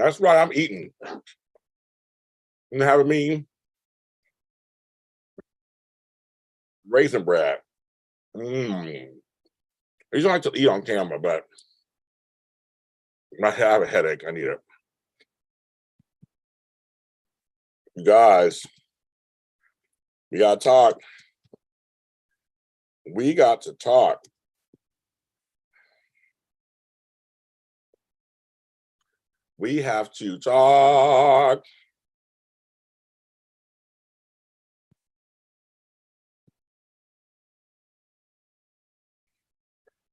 That's right, I'm eating. And having me raisin bread. I usually like to eat on camera, but I have a headache. I need it. You guys, we gotta talk. We got to talk. We have to talk.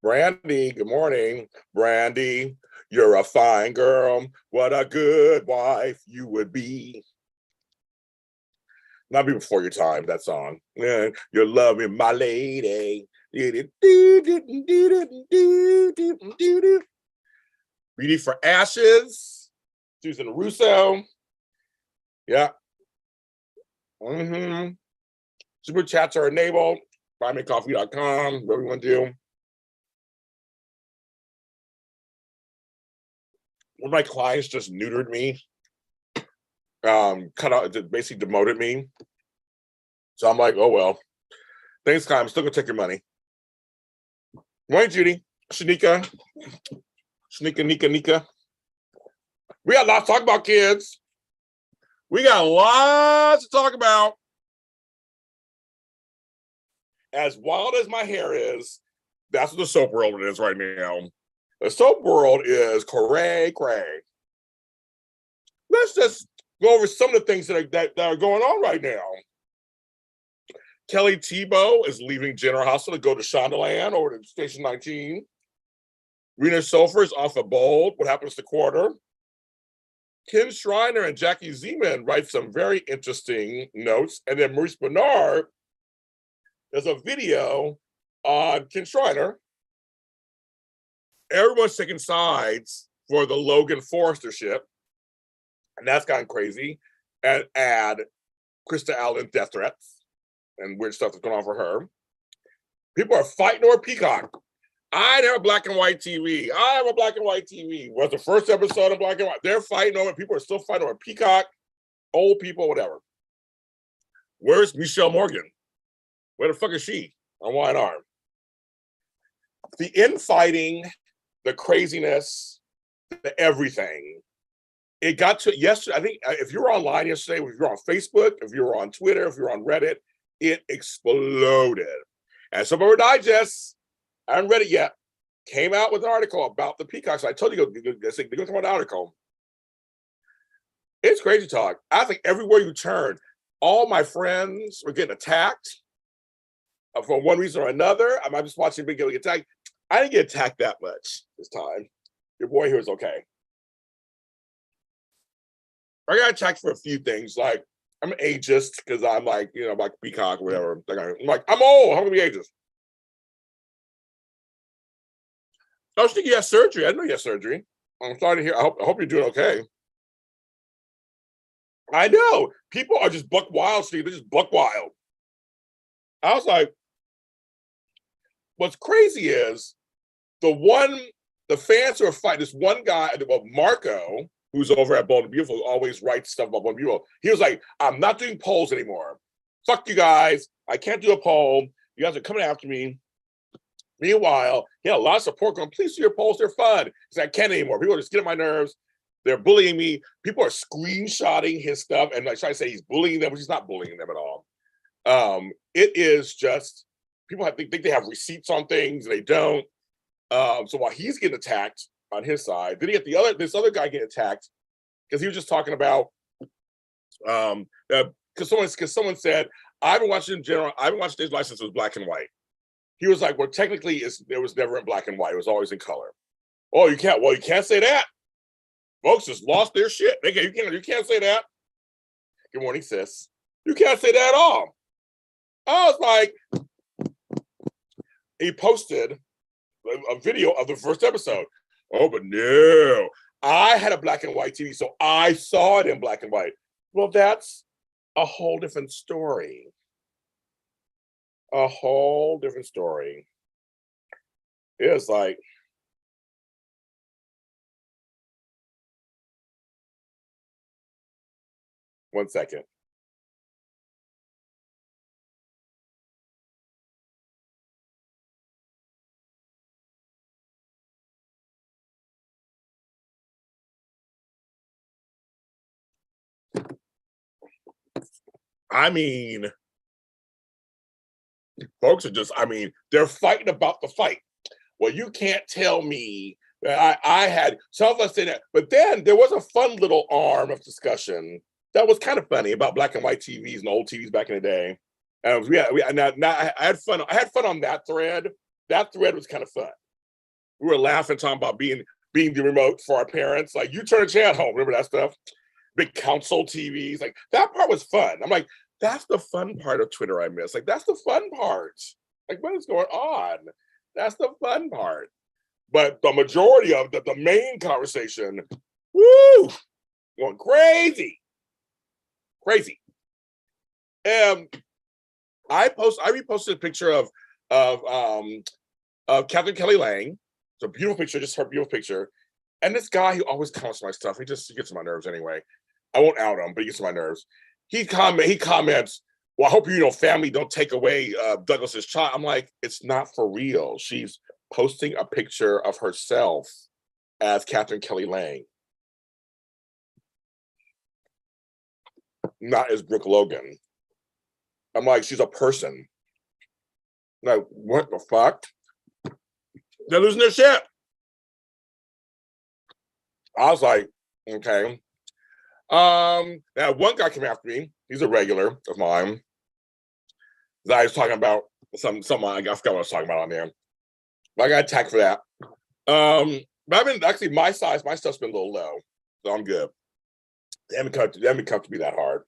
Brandy, good morning. Brandy, you're a fine girl. What a good wife you would be. Not be before your time, that song. Yeah, you're loving my lady. Beauty for Ashes. Susan Russo. Yeah. Super chats are enabled. BuyMeCoffee.com. What we want to do. One of my clients just neutered me. Cut out, basically demoted me. So I'm like, oh well. Thanks, Kai. I'm still gonna take your money. Morning, Judy. Shanika. Nika. We got lots to talk about, kids. We got lots to talk about. As wild as my hair is, that's what the soap world is right now. The soap world is cray. Let's just go over some of the things that are going on right now. Kelly Tebow is leaving General Hospital to go to Shondaland over to Station 19. Rena Sofer is off of Bold. What happens to Quarter? Ken Schreiner and Jackie Zeman write some very interesting notes. And then Maurice Bernard, there's a video on Ken Schreiner. Everyone's taking sides for the Logan Forrestership. And that's gotten crazy. And add Krista Allen death threats and weird stuff that's going on for her. People are fighting over Peacock. I have a black and white TV. Was the first episode of black and white. They're fighting over it. People are still fighting over Peacock, old people, whatever. Where's Michelle Morgan? Where the fuck is she on Wine Arm? The infighting, the craziness, the everything. It got to yesterday. I think if you were online yesterday, if you were on Facebook, if you were on Twitter, if you were on Reddit, it exploded. And some of our digests, I haven't read it yet, came out with an article about the peacocks. I told you, they're going to talk about an article. It's crazy talk. I think everywhere you turn, all my friends were getting attacked for one reason or another. I'm just watching people get attacked. I didn't get attacked that much this time. Your boy here is okay. I got attacked for a few things. Like, I'm ageist because I'm like, like peacock or whatever. I'm like, I'm old. How can I be ageist? I was thinking you had surgery. I didn't know you had surgery. I'm sorry to hear. I hope you're doing okay. I know. People are just buck wild, Steve. They're just buck wild. I was like, what's crazy is the fans who are fighting, this one guy, well, Marco, who's over at Bold and Beautiful, who always writes stuff about Bold and Beautiful. He was like, I'm not doing polls anymore. Fuck you guys. I can't do a poll. You guys are coming after me. Meanwhile, he had a lot of support going, please do your polls, they're fun. Because I can't anymore. People are just getting on my nerves. They're bullying me. People are screenshotting his stuff and like trying to say he's bullying them, but he's not bullying them at all. It is just, people think they have receipts on things, and they don't. So while he's getting attacked on his side, then you get this other guy get attacked because he was just talking about because someone said, I've been watching his license was black and white. He was like, well, technically, it was never in black and white. It was always in color. Oh, you can't say that. Folks just lost their shit. You can't say that. Good morning, sis. You can't say that at all. I was like, he posted a video of the first episode. Oh, but no, I had a black and white TV, so I saw it in black and white. Well, that's a whole different story. A whole different story. It's like, 1 second. I mean, folks are just, I mean, they're fighting about the fight. Well, you can't tell me that I had some of us in it, but then there was a fun little arm of discussion that was kind of funny about black and white TVs and old TVs back in the day. And I had fun. I had fun on that thread. That thread was kind of fun. We were laughing, talking about being the remote for our parents. Like, you turn a channel home. Remember that stuff? Big console TVs. Like, that part was fun. I'm like, that's the fun part of Twitter I miss. Like, that's the fun part. Like, what is going on? That's the fun part. But the majority of the main conversation, woo, going crazy. Crazy. I reposted a picture of Catherine Kelly Lang. It's a beautiful picture, just her beautiful picture. And this guy who always comments my stuff, he gets on my nerves anyway. I won't out him, but he gets on my nerves. He comments, well, I hope family don't take away Douglas's child. I'm like, it's not for real. She's posting a picture of herself as Catherine Kelly Lang, not as Brooke Logan. I'm like, she's a person. Like, what the fuck? They're losing their shit. I was like, okay. Now one guy came after me. He's a regular of mine. I was talking about something I forgot what I was talking about on there. But I got attacked for that. But I've been actually my stuff's been a little low, so I'm good. They haven't come to be that hard.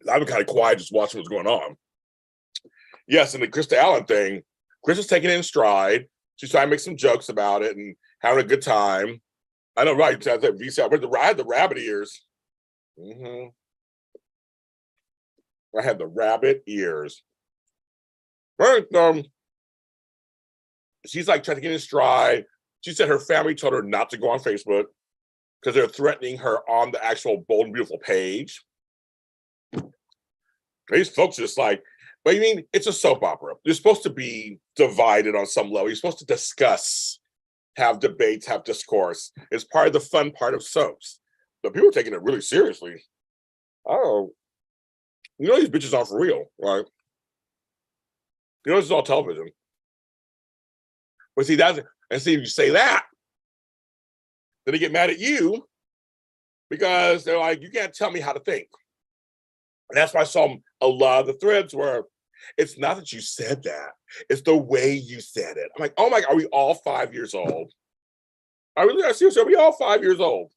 I've been kind of quiet, just watching what's going on. Yes, and the Krista Allen thing, Chris is taking it in stride. She's trying to make some jokes about it and having a good time. I know, right? I had the rabbit ears. Mm-hmm. I had the rabbit ears. Right. She's like trying to get in stride. She said her family told her not to go on Facebook because they're threatening her on the actual Bold and Beautiful page. These folks are just like, but I mean, it's a soap opera. You're supposed to be divided on some level. You're supposed to discuss, have debates, have discourse. It's part of the fun part of soaps. But people are taking it really seriously. Oh, these bitches aren't for real, right? This is all television. But see, if you say that, then they get mad at you because they're like, you can't tell me how to think. And that's why I saw a lot of the threads where it's not that you said that, it's the way you said it. I'm like, oh my God, are we all 5 years old? I seriously, are we all 5 years old?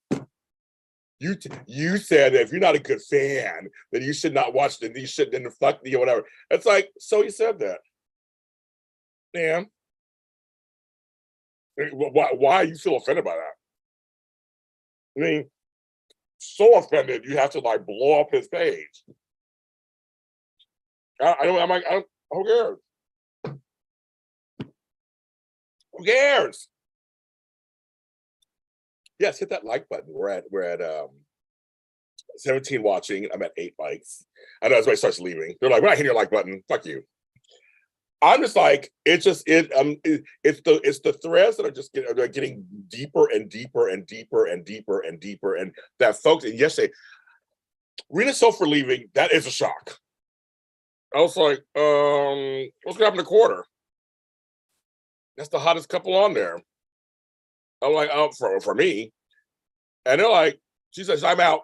You said that if you're not a good fan, then you should not watch it. You shouldn't fuck me or whatever. It's like, so you said that. Yeah. Why you feel offended by that? I mean, so offended you have to like blow up his page. Who cares? Who cares? Yes, hit that like button. We're at 17 watching. I'm at 8 likes. I know everybody starts leaving. They're like, we're not hitting your like button. Fuck you. I'm just like, it's the threads that are just getting deeper and deeper and deeper and deeper and deeper. And that folks, and yesterday, Rena Sofer leaving, that is a shock. I was like, what's gonna happen to Quarter? That's the hottest couple on there. I'm like, oh, for me. And they're like, she says, I'm out.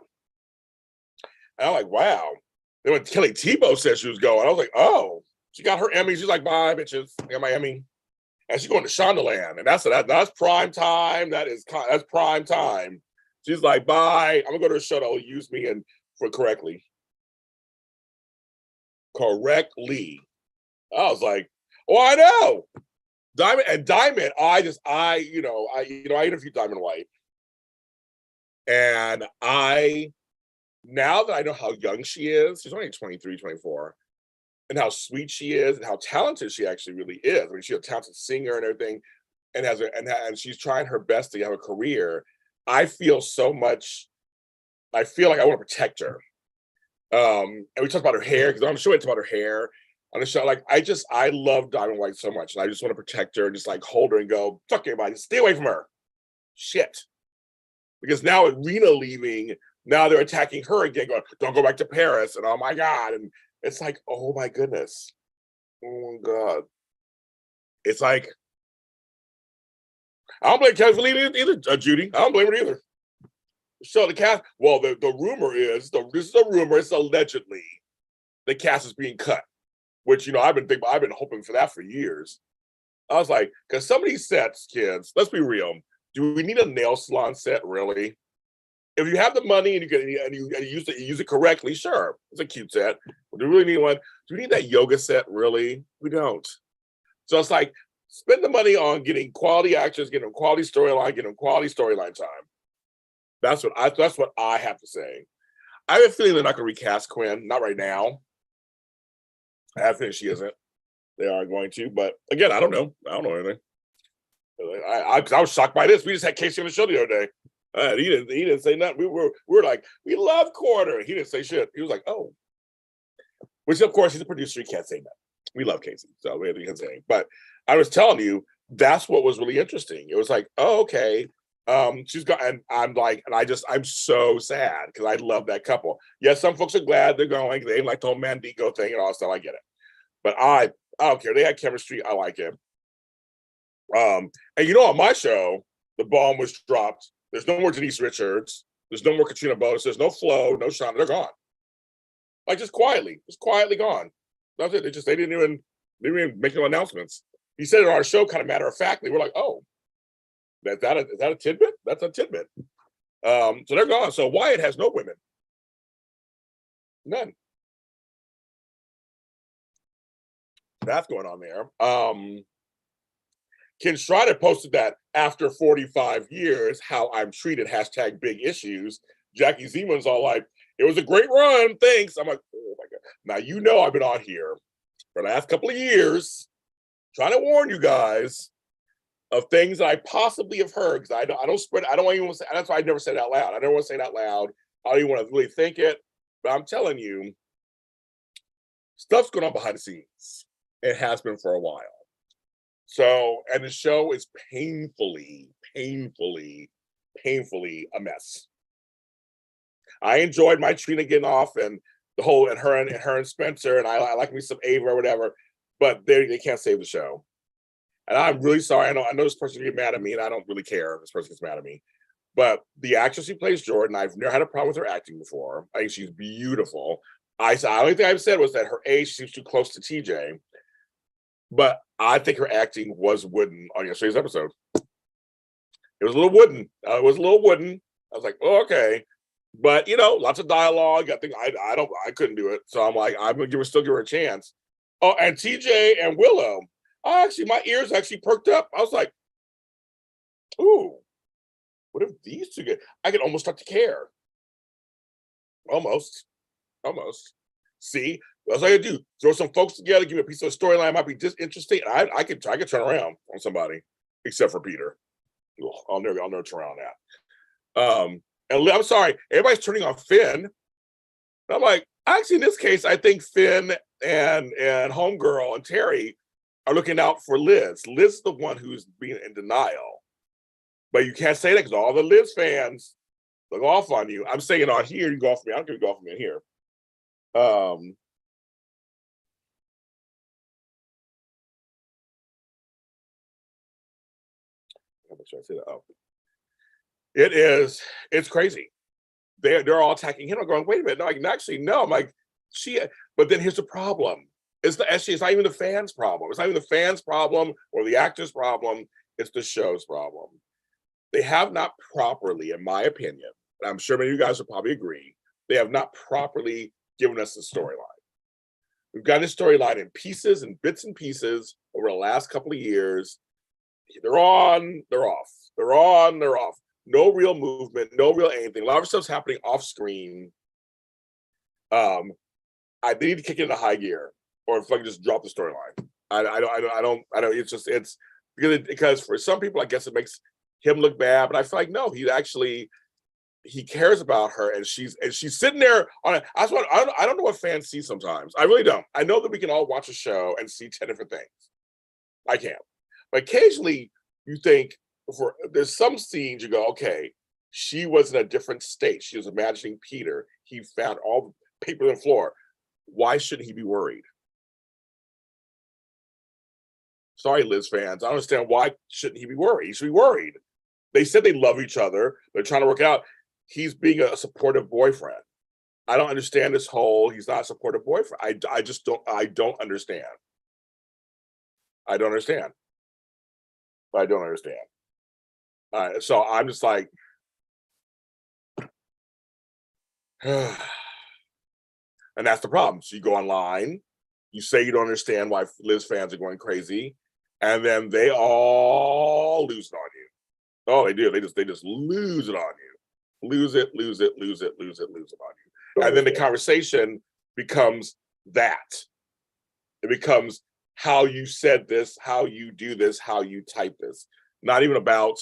And I'm like, wow. Then when Kelly Tebow said she was going, I was like, oh, she got her Emmy. She's like, bye, bitches. I got my Emmy. And she's going to Shondaland. And that's prime time. That's prime time. She's like, bye. I'm gonna go to a show that'll use me and for correctly. Correctly. I was like, oh, I know. Diamond, I interviewed Diamond White. And now that I know how young she is, she's only 23, 24, and how sweet she is and how talented she actually really is. I mean, she's a talented singer and everything, and she's trying her best to have a career. I feel so much I feel like I want to protect her. And we talked about her hair because on the show it's about her hair. On the show, like I love Diamond White so much, and I just want to protect her and just like hold her and go, fuck everybody, stay away from her. Shit. Because now with Rena leaving, now they're attacking her again, going, don't go back to Paris, and oh my God. And it's like, oh my goodness. Oh my God. It's like, I don't blame Kevin for leaving either, Judy. I don't blame her either. So the cast, well, the rumor is, this is a rumor, it's allegedly the cast is being cut. Which, I've been hoping for that for years. I was like, because some of these sets, kids, let's be real. Do we need a nail salon set, really? If you have the money and you use it correctly, sure, it's a cute set. But do we really need one? Do we need that yoga set, really? We don't. So it's like, spend the money on getting quality actors, getting them quality storyline, getting them quality storyline time. That's what I have to say. I have a feeling they're not going to recast Quinn, not right now. I have a feeling she isn't. They are going to, but again, I don't know. I don't know anything. I was shocked by this. We just had Casey on the show the other day. He didn't say nothing. We were like, we love Quarter. He didn't say shit. He was like, oh, which of course he's a producer. He can't say nothing. We love Casey, so we can say. But I was telling you, that's what was really interesting. It was like, oh, okay. She's got, and I'm like, I'm so sad because I love that couple. Yes, some folks are glad they're going. They like the whole Mandigo thing and all that stuff. I get it. But I don't care. They had chemistry. I like it. And on my show, the bomb was dropped. There's no more Denise Richards. There's no more Katrina Bowes. There's no Flo, no Shauna. They're gone. Like just quietly gone. That's it. They didn't even make no announcements. He said it on our show, kind of matter of factly. We're like, oh, is that a tidbit? That's a tidbit. So they're gone. So Wyatt has no women. None. That's going on there. Ken Schreider posted that after 45 years, how I'm treated, # big issues. Jackie Zeman's all like, it was a great run, thanks. I'm like, oh my God. Now, I've been on here for the last couple of years trying to warn you guys of things that I possibly have heard, because I don't even want to say, that's why I never said it out loud. I don't want to say it out loud. I don't even want to really think it, but I'm telling you, stuff's going on behind the scenes. It has been for a while. So, and the show is painfully a mess. I enjoyed my Trina getting off and the whole, and her and Spencer, and I like me some Ava or whatever, but they can't save the show. And I'm really sorry. I know this person will get mad at me, and I don't really care if this person gets mad at me. But the actress who plays Jordan, I've never had a problem with her acting before. I think she's beautiful. The only thing I've said was that her age seems too close to TJ. But I think her acting was wooden on yesterday's episode. It was a little wooden. I was like, oh, okay. But lots of dialogue. I think I couldn't do it. So I'm like, I'm gonna still give her a chance. Oh, and TJ and Willow. My ears actually perked up. I was like, ooh, what if these two get? I could almost start to care. Almost. See, that's all I do. Throw some folks together, give me a piece of a storyline might be just interesting. I could turn around on somebody, except for Peter. Ugh, I'll never turn around that. And I'm sorry, everybody's turning on Finn. And I'm like, actually, in this case, I think Finn and Homegirl and Terry are looking out for Liz. Liz is the one who's being in denial. But you can't say that because all the Liz fans look off on you. I'm saying on here, you go off me. I don't care if you go off me in here. Should I say that? Oh. It's crazy. They're all attacking him. I'm going, wait a minute. No, actually, no. I'm like, but then here's the problem. It's not even the fans' problem. It's not even the fans' problem or the actors' problem. It's the show's problem. They have not properly, in my opinion, and I'm sure many of you guys will probably agree, they have not properly given us the storyline. We've got this storyline in pieces and bits and pieces over the last couple of years. They're on, they're off. They're on, they're off. No real movement, no real anything. A lot of stuff's happening off screen. I need to kick it into high gear, or if I can just drop the storyline. I don't. It's because for some people, I guess it makes him look bad, but I feel like no, he he cares about her, and she's sitting there on it. I don't know what fans see sometimes. I really don't. I know that we can all watch a show and see 10 different things. I can. But occasionally you think there's some scenes you go, okay, she was in a different state. She was imagining Peter. He found all the paper on the floor. Why shouldn't he be worried? Sorry, Liz fans. I don't understand why shouldn't he be worried? He should be worried. They said they love each other. They're trying to work out. He's being a supportive boyfriend. I don't understand this whole he's not a supportive boyfriend. I just don't understand. I don't understand. I don't understand. So I'm just like, and that's the problem. So you go online, you say you don't understand why Liz fans are going crazy, and then they all lose it on you. Oh, they do. They just lose it on you. Lose it on you. And then the conversation becomes that. It becomes how you said this, how you do this, how you type this. Not even about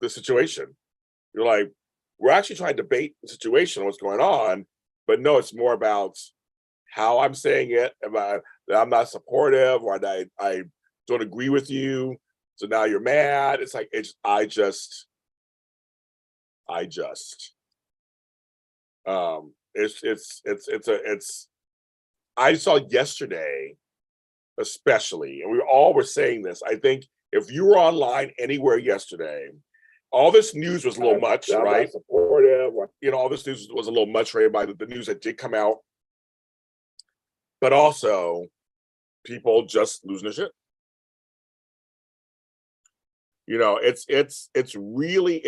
the situation. You're like, we're actually trying to debate the situation, what's going on, but no, it's more about how I'm saying it, that I'm not supportive, or that I don't agree with you, so now you're mad. It's like I saw yesterday, especially, and we all were saying this. I think if you were online anywhere yesterday, all this news was a little much, right? Supportive, all this news was a little much for everybody. The news that did come out, but also people just losing their shit. It's really.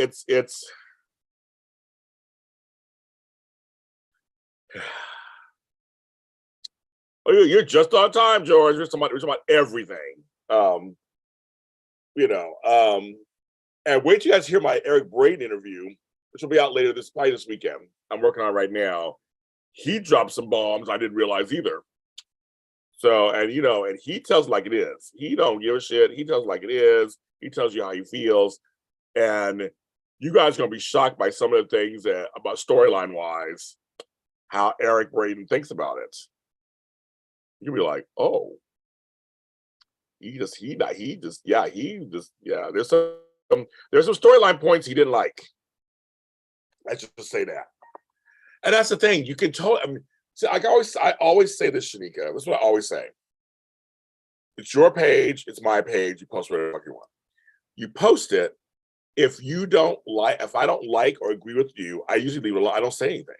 Oh, you're just on time, George. We're talking about everything. And wait till you guys hear my Eric Braeden interview, which will be out later this weekend. I'm working on it right now. He dropped some bombs I didn't realize either. So, and he tells it like it is. He don't give a shit. He tells it like it is. He tells you how he feels. And you guys are going to be shocked by some of the things about storyline wise, how Eric Braeden thinks about it. You'll be like, oh, there's some storyline points he didn't like. Let's just say that. And that's the thing. You can totally, I always say this, Shanika. This is what I always say. It's your page. It's my page. You post whatever you want. You post it. If I don't like or agree with you, I usually leave it alone. I don't say anything.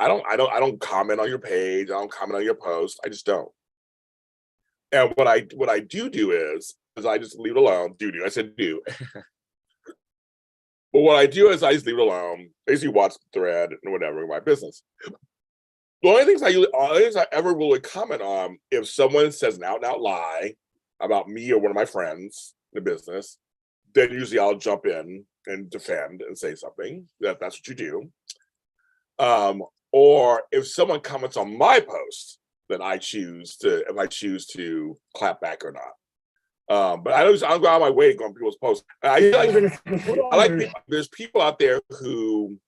I don't comment on your page. I don't comment on your post. I just don't. And what I do is I just leave it alone. I said do. But what I do is I just leave it alone. Basically watch the thread and whatever in my business. The only things I ever really comment on, if someone says an out and out lie about me or one of my friends in the business, then usually I'll jump in and defend and say something. That's what you do. Or if someone comments on my post, then I choose to clap back or not. But I don't go out of my way to go on people's posts. There's people out there who.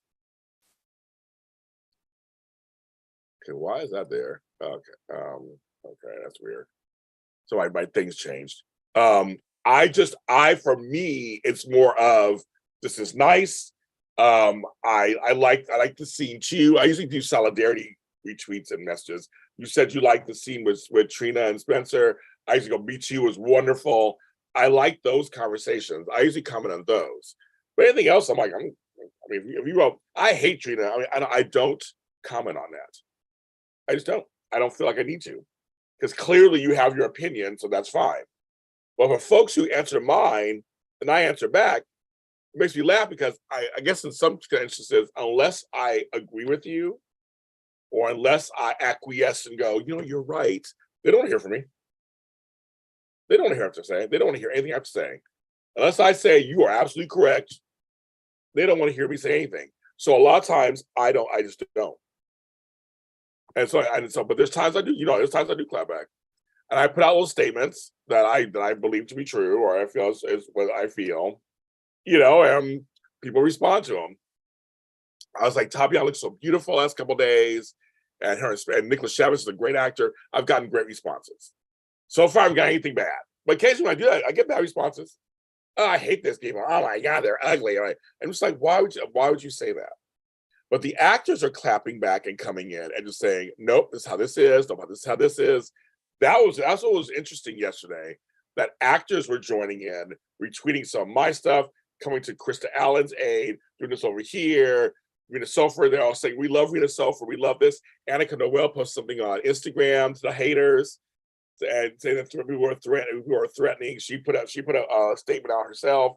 Okay, why is that there? Okay, okay, that's weird. So my things changed. For me, it's more of this is nice. I like the scene too. I usually do solidarity retweets and messages. You said you liked the scene with Trina and Spencer. I usually go, Me Too was wonderful. I like those conversations. I usually comment on those. But anything else, I'm like, if you wrote, I hate Trina. I don't comment on that. I just don't. I don't feel like I need to. Because clearly you have your opinion, so that's fine. But for folks who answer mine and I answer back, it makes me laugh because I guess in some instances, unless I agree with you or unless I acquiesce and go, you're right, they don't want to hear from me. They don't want to hear what I'm saying. They don't want to hear anything I have to say. Unless I say you are absolutely correct, they don't want to hear me say anything. So a lot of times I just don't. And so, but there's times I do, there's times I do clap back. And I put out little statements that I believe to be true, or I feel is what I feel, and people respond to them. I was like, Tabiana looks so beautiful last couple of days. And Nicholas Chavez is a great actor. I've gotten great responses. So far, I haven't got anything bad. But occasionally when I do that, I get bad responses. Oh, I hate this people. Oh my God, they're ugly. I'm just like, why would you say that? But the actors are clapping back and coming in and just saying, nope, this is how this is. Nope, this is how this is. That's what was interesting yesterday. That actors were joining in, retweeting some of my stuff, coming to Krista Allen's aid, doing this over here. Rita Sofer, they're all saying, we love Rita Sofer, we love this. Annika Noel posted something on Instagram to the haters and saying that people were threatening. She put a statement out herself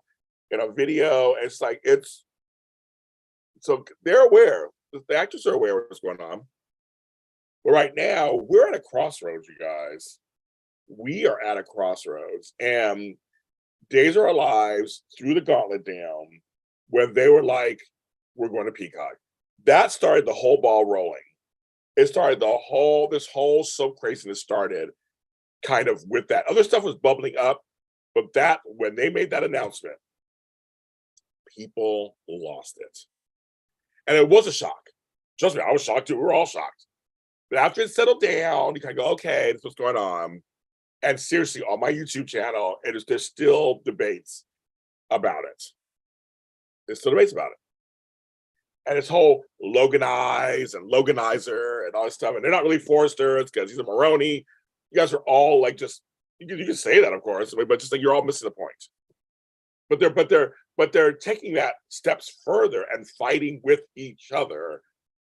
in a video. And it's like, so they're aware. The actors are aware of what's going on. But right now, we're at a crossroads, you guys. We are at a crossroads. And Days of Our Lives threw the gauntlet down when they were like, we're going to Peacock. That started the whole ball rolling. It started this whole soap craziness started kind of with that. Other stuff was bubbling up, but that when they made that announcement, people lost it. And it was a shock. Trust me, I was shocked too. We were all shocked. But after it settled down, you kind of go, okay, this is what's going on. And seriously, on my YouTube channel, there's still debates about it. There's still debates about it. And this whole Loganize and Loganizer and all this stuff. And they're not really Forresters because he's a Maroney. You guys are all like just, you can say that, of course, but just like you're all missing the point. But they're taking that steps further and fighting with each other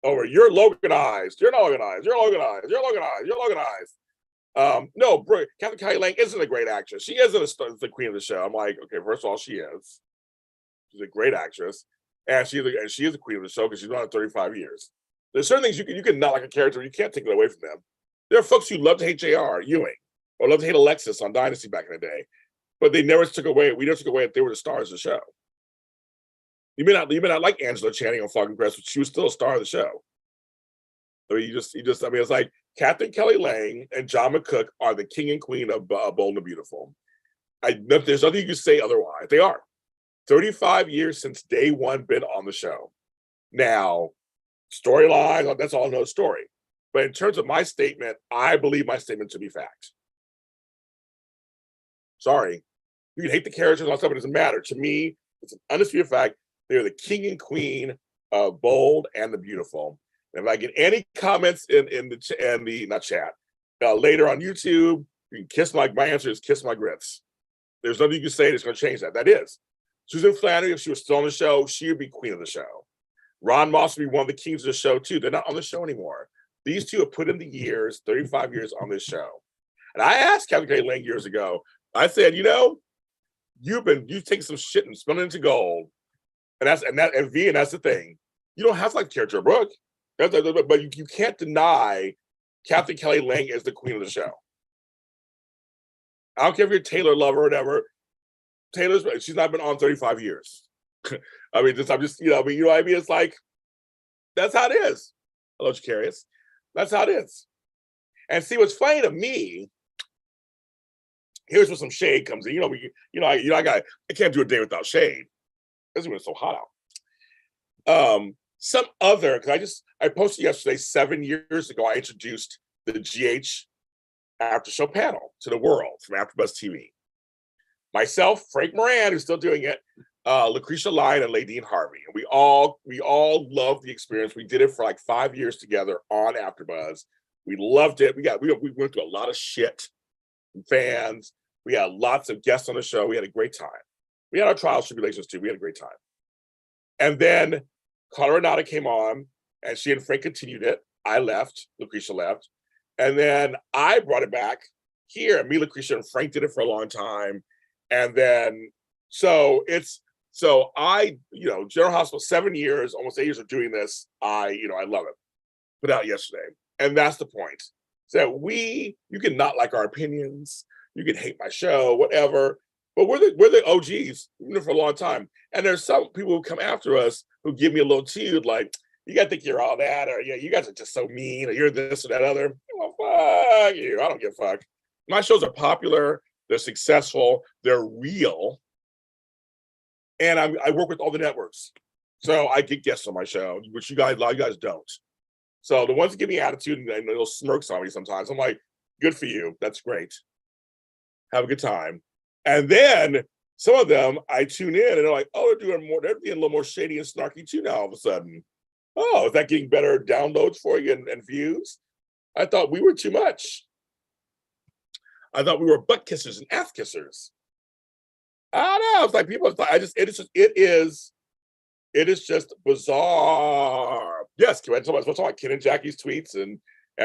over you're Loganized, you're not Loganized, you're Loganized, you're Loganized, you're Loganized. No, Katherine Kelly Lang isn't a great actress. She isn't the queen of the show. I'm like, okay, first of all, she is. She's a great actress. And she is the queen of the show because she's been on 35 years. There's certain things you can not like a character, you can't take it away from them. There are folks who love to hate J.R. Ewing or love to hate Alexis on Dynasty back in the day, but we never took away that they were the stars of the show. You may not like Angela Channing on Falcon Crest, but she was still a star of the show. I mean, it's like Katherine Kelly Lang and John McCook are the king and queen of Bold and the Beautiful. There's nothing you can say otherwise. They are. 35 years since day one been on the show. Now, storyline, that's all no story. But in terms of my statement, I believe my statement to be fact. Sorry. You can hate the characters and all stuff, but it doesn't matter. To me, it's an undisputed fact. They're the king and queen of Bold and the Beautiful. And if I get any comments in the not chat later on YouTube, you can kiss my answer is kiss my grits. There's nothing you can say that's going to change that. That is. Susan Flannery, if she was still on the show, she would be queen of the show. Ron Moss would be one of the kings of the show too. They're not on the show anymore. These two have put in the years, 35 years on this show. And I asked Katherine Kelly Lang years ago, I said, you've taken some shit and spun it into gold. And that's the thing. You don't have to like Character Brooke. But you can't deny Katherine Kelly Lang is the queen of the show. I don't care if you're a Taylor lover or whatever. She's not been on 35 years. I mean, it's like, that's how it is. Hello, Jacarius. That's how it is. And see, what's funny to me, here's where some shade comes in. I can't do a day without shade. Especially when it's so hot out. Because I posted yesterday, 7 years ago, I introduced the GH after show panel to the world from AfterBuzz TV. Myself, Frank Moran, who's still doing it, Lucretia Lyon, and Ladine Harvey. And we all loved the experience. We did it for like 5 years together on AfterBuzz. We loved it. We went through a lot of shit from fans. We had lots of guests on the show. We had a great time. We had our trials, tribulations too. We had a great time. And then Carla Renata came on, and she and Frank continued it. I left. Lucretia left. And then I brought it back here. Me, Lucretia, and Frank did it for a long time. And then, General Hospital, 7 years, almost 8 years of doing this. I love it. Put out yesterday. And that's the point. So you can not like our opinions. You can hate my show, whatever. But we're the OGs, for a long time. And there's some people who come after us who give me a little toot, like, you got to think you're all that, or yeah, you guys are just so mean, or you're this or that other. Well, fuck you. I don't give a fuck. My shows are popular. They're successful. They're real. And I work with all the networks. So I get guests on my show, which a lot of you guys don't. So the ones that give me attitude and they'll smirk on me sometimes, I'm like, good for you. That's great. Have a good time. And then some of them I tune in and they're like, oh, they're being a little more shady and snarky too now all of a sudden. Oh, is that getting better downloads for you and views? I thought we were too much. I thought we were butt kissers and ass kissers. I don't know. It's like people, it is just bizarre. Yes, let's talk about Ken and Jackie's tweets, and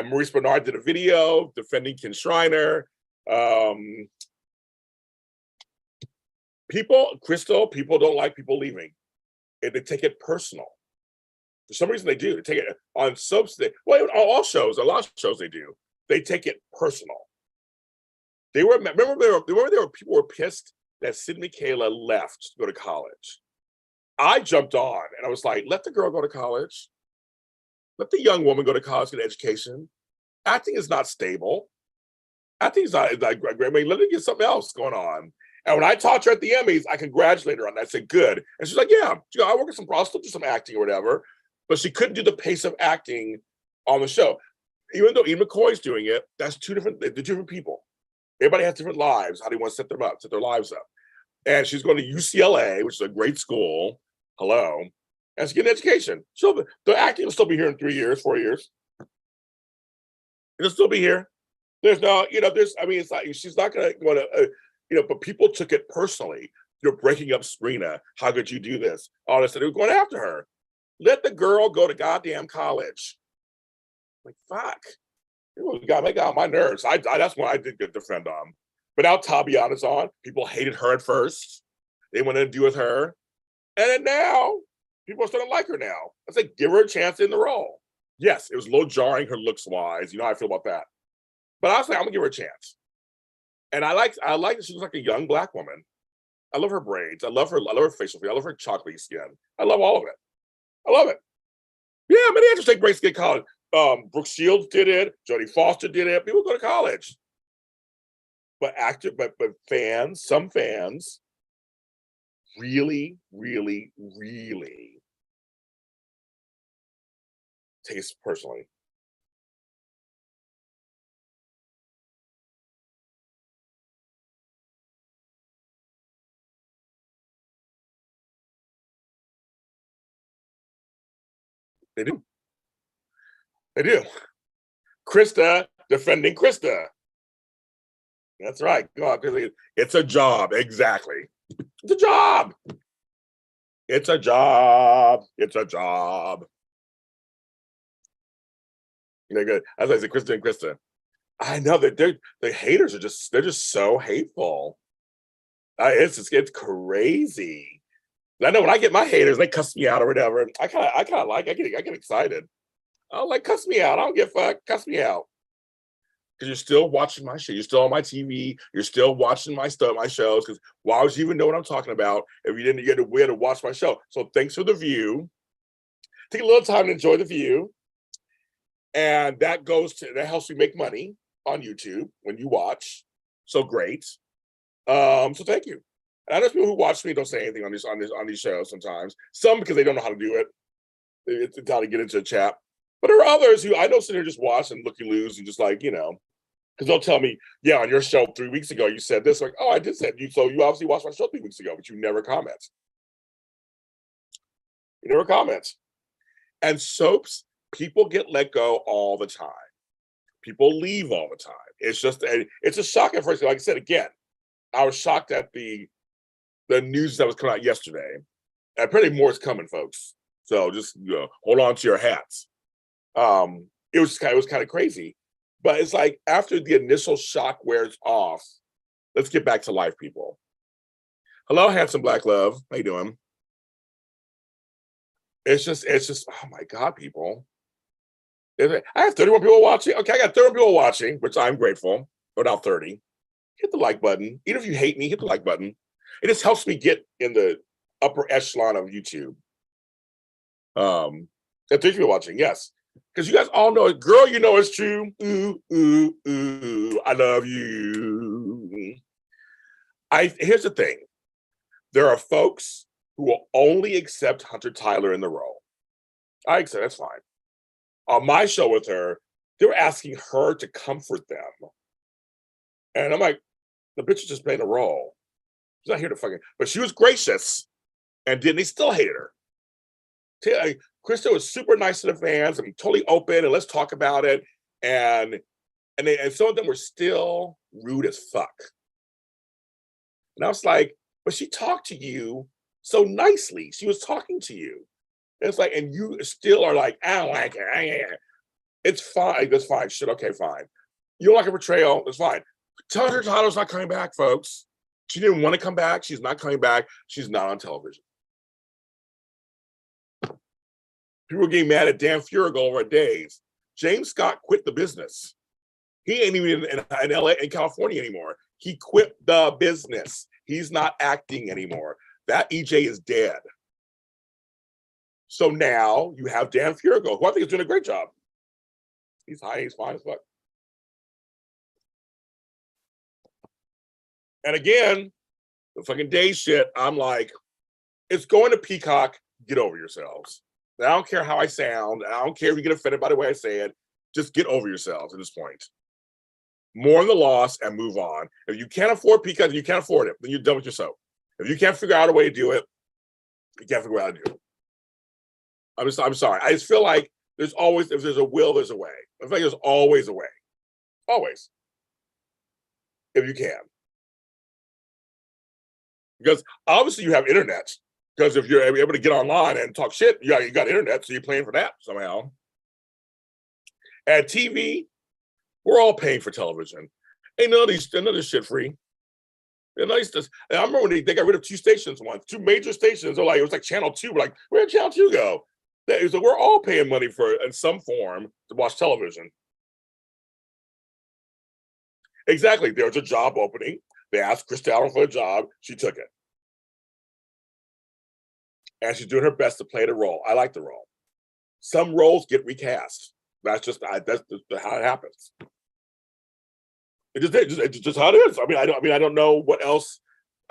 Maurice Bernard did a video defending Ken Schreiner. People don't like people leaving. They take it personal. For some reason, they do. They take it on soaps. On all shows, a lot of shows they do. They take it personal. Remember people were pissed that Sydney Kayla left to go to college. I jumped on and I was like, let the girl go to college. Let the young woman go to college, get an education. Acting is not stable. Acting is not great. I mean, let her get something else going on. And when I talked to her at the Emmys, I congratulated her on that. I said, good. And she's like, yeah, I work with I'll still do some acting or whatever. But she couldn't do the pace of acting on the show. Even though Ian McCoy's doing it, they're different people. Everybody has different lives. How do you want to set their lives up? And she's going to UCLA, which is a great school. Hello. And she's getting an education. The acting will still be here in 3 years, 4 years. It'll still be here. There's no, it's like, she's not going to, but people took it personally. You're breaking up Sabrina. How could you do this? All this, and they were going after her. Let the girl go to goddamn college. Like, fuck. It got on my nerves. That's when I did get defend on. But now Tabiana's on. People hated her at first. They wanted to do with her. And then now, people are starting to like her now. I say, give her a chance in the role. Yes, it was a little jarring, her looks-wise. You know how I feel about that. But I was like, I'm going to give her a chance. And I like that she looks like a young Black woman. I love her braids. I love her facial hair. I love her chocolatey skin. I love all of it. I love it. Yeah, many actors take breaks to get college. Brooke Shields did it. Jodie Foster did it. People go to college. But some fans really, really, really take it personally. They do. They do. Krista defending Krista. That's right. Go on, it's a job. Exactly. It's a job. It's a job. It's a job. Good. As I said, Krista and Krista. I know that the haters are just so hateful. It's crazy. I know when I get my haters, they cuss me out or whatever. I get excited. Oh, like cuss me out. I don't give a fuck. Cuss me out. Because you're still watching my shit. You're still on my TV. You're still watching my shows. Because why would you even know what I'm talking about if you didn't get a way to watch my show? So thanks for the view. Take a little time to enjoy the view. And that helps me make money on YouTube when you watch. So great. So thank you. And I know people who watch me don't say anything on these shows sometimes. Some because they don't know how to do it. It's how to get into a chat. But there are others who I know sit here just watch and looky-loos and just like, because they'll tell me, yeah, on your show 3 weeks ago, you said this. Like, oh, I did say you. So you obviously watched my show 3 weeks ago, but you never comment. You never comment. And soaps, people get let go all the time. People leave all the time. It's a shock at first. Like I said, again, I was shocked at the news that was coming out yesterday. And apparently more is coming, folks. So just hold on to your hats. It was kind of crazy, but it's like after the initial shock wears off, let's get back to life, people. Hello, handsome Black love. How you doing? It's just, oh my God, people. I have 31 people watching. Okay, I got 31 people watching, which I'm grateful. About 30. Hit the like button. Even if you hate me, hit the like button. It just helps me get in the upper echelon of YouTube. And 3 people watching, yes. Because you guys all know it. Girl, you know it's true. Ooh, ooh, ooh. I love you. Here's the thing. There are folks who will only accept Hunter Tyler in the role. I accept, that's fine. On my show with her, they were asking her to comfort them. And I'm like, the bitch is just playing a role. She's not here to fucking, but she was gracious, and Disney still hated her. Krista was super nice to the fans and totally open, and let's talk about it. And some of them were still rude as fuck. And I was like, but she talked to you so nicely. She was talking to you. And it's like, and you still are like, I don't like it. It's fine. That's fine. Shit, okay, fine. You don't like a portrayal. It's fine. Tell her Tyler's not coming back, folks. She didn't want to come back. She's not coming back. She's not on television. People were getting mad at Dan Furigo over days. James Scott quit the business. He ain't even in LA, in California anymore. He quit the business. He's not acting anymore. That EJ is dead. So now you have Dan Furigo, who I think is doing a great job. He's high, he's fine as fuck. And again, the fucking day shit, I'm like, it's going to Peacock, get over yourselves. I don't care how I sound. I don't care if you get offended by the way I say it. Just get over yourselves at this point. Mourn the loss and move on. If you can't afford Peacock, you can't afford it, then you're done with yourself. If you can't figure out a way to do it, you can't figure out how to do it. I'm sorry. I just feel like there's always, if there's a will, there's a way. I feel like there's always a way. Always. If you can. Because obviously you have internet. Because if you're able to get online and talk shit, you got internet, so you're paying for that somehow. And TV, we're all paying for television. Ain't none of this shit free. And I remember when they got rid of two stations once, two major stations. They're like, it was like Channel 2. We're like, where did Channel 2 go? So we're all paying money for, in some form, to watch television. Exactly. There was a job opening. They asked Krista Allen for a job. She took it. And she's doing her best to play the role. I like the role. Some roles get recast. That's just how it happens. It's just how it is. I don't know what else.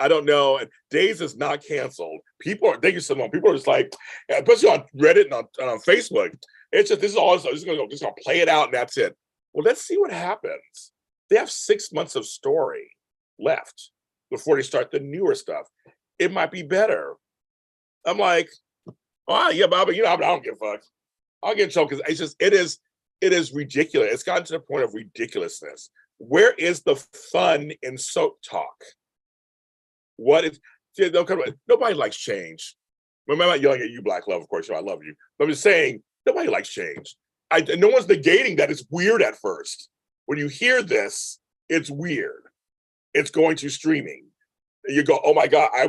I don't know. And Days is not canceled. Thank you, Simone. People are just like, especially on Reddit and on Facebook. It's just, this is all. Just gonna play it out and that's it. Well, let's see what happens. They have 6 months of story left before they start the newer stuff. It might be better. I'm like, oh yeah, but I don't give a fuck. I'll get in trouble because it's just, it is ridiculous. It's gotten to the point of ridiculousness. Where is the fun in soap talk? Nobody likes change. I'm not yelling at you, Black Love, of course, I love you. But I'm just saying, nobody likes change. No one's negating that it's weird at first. When you hear this, it's weird. It's going to streaming. You go, oh my God. I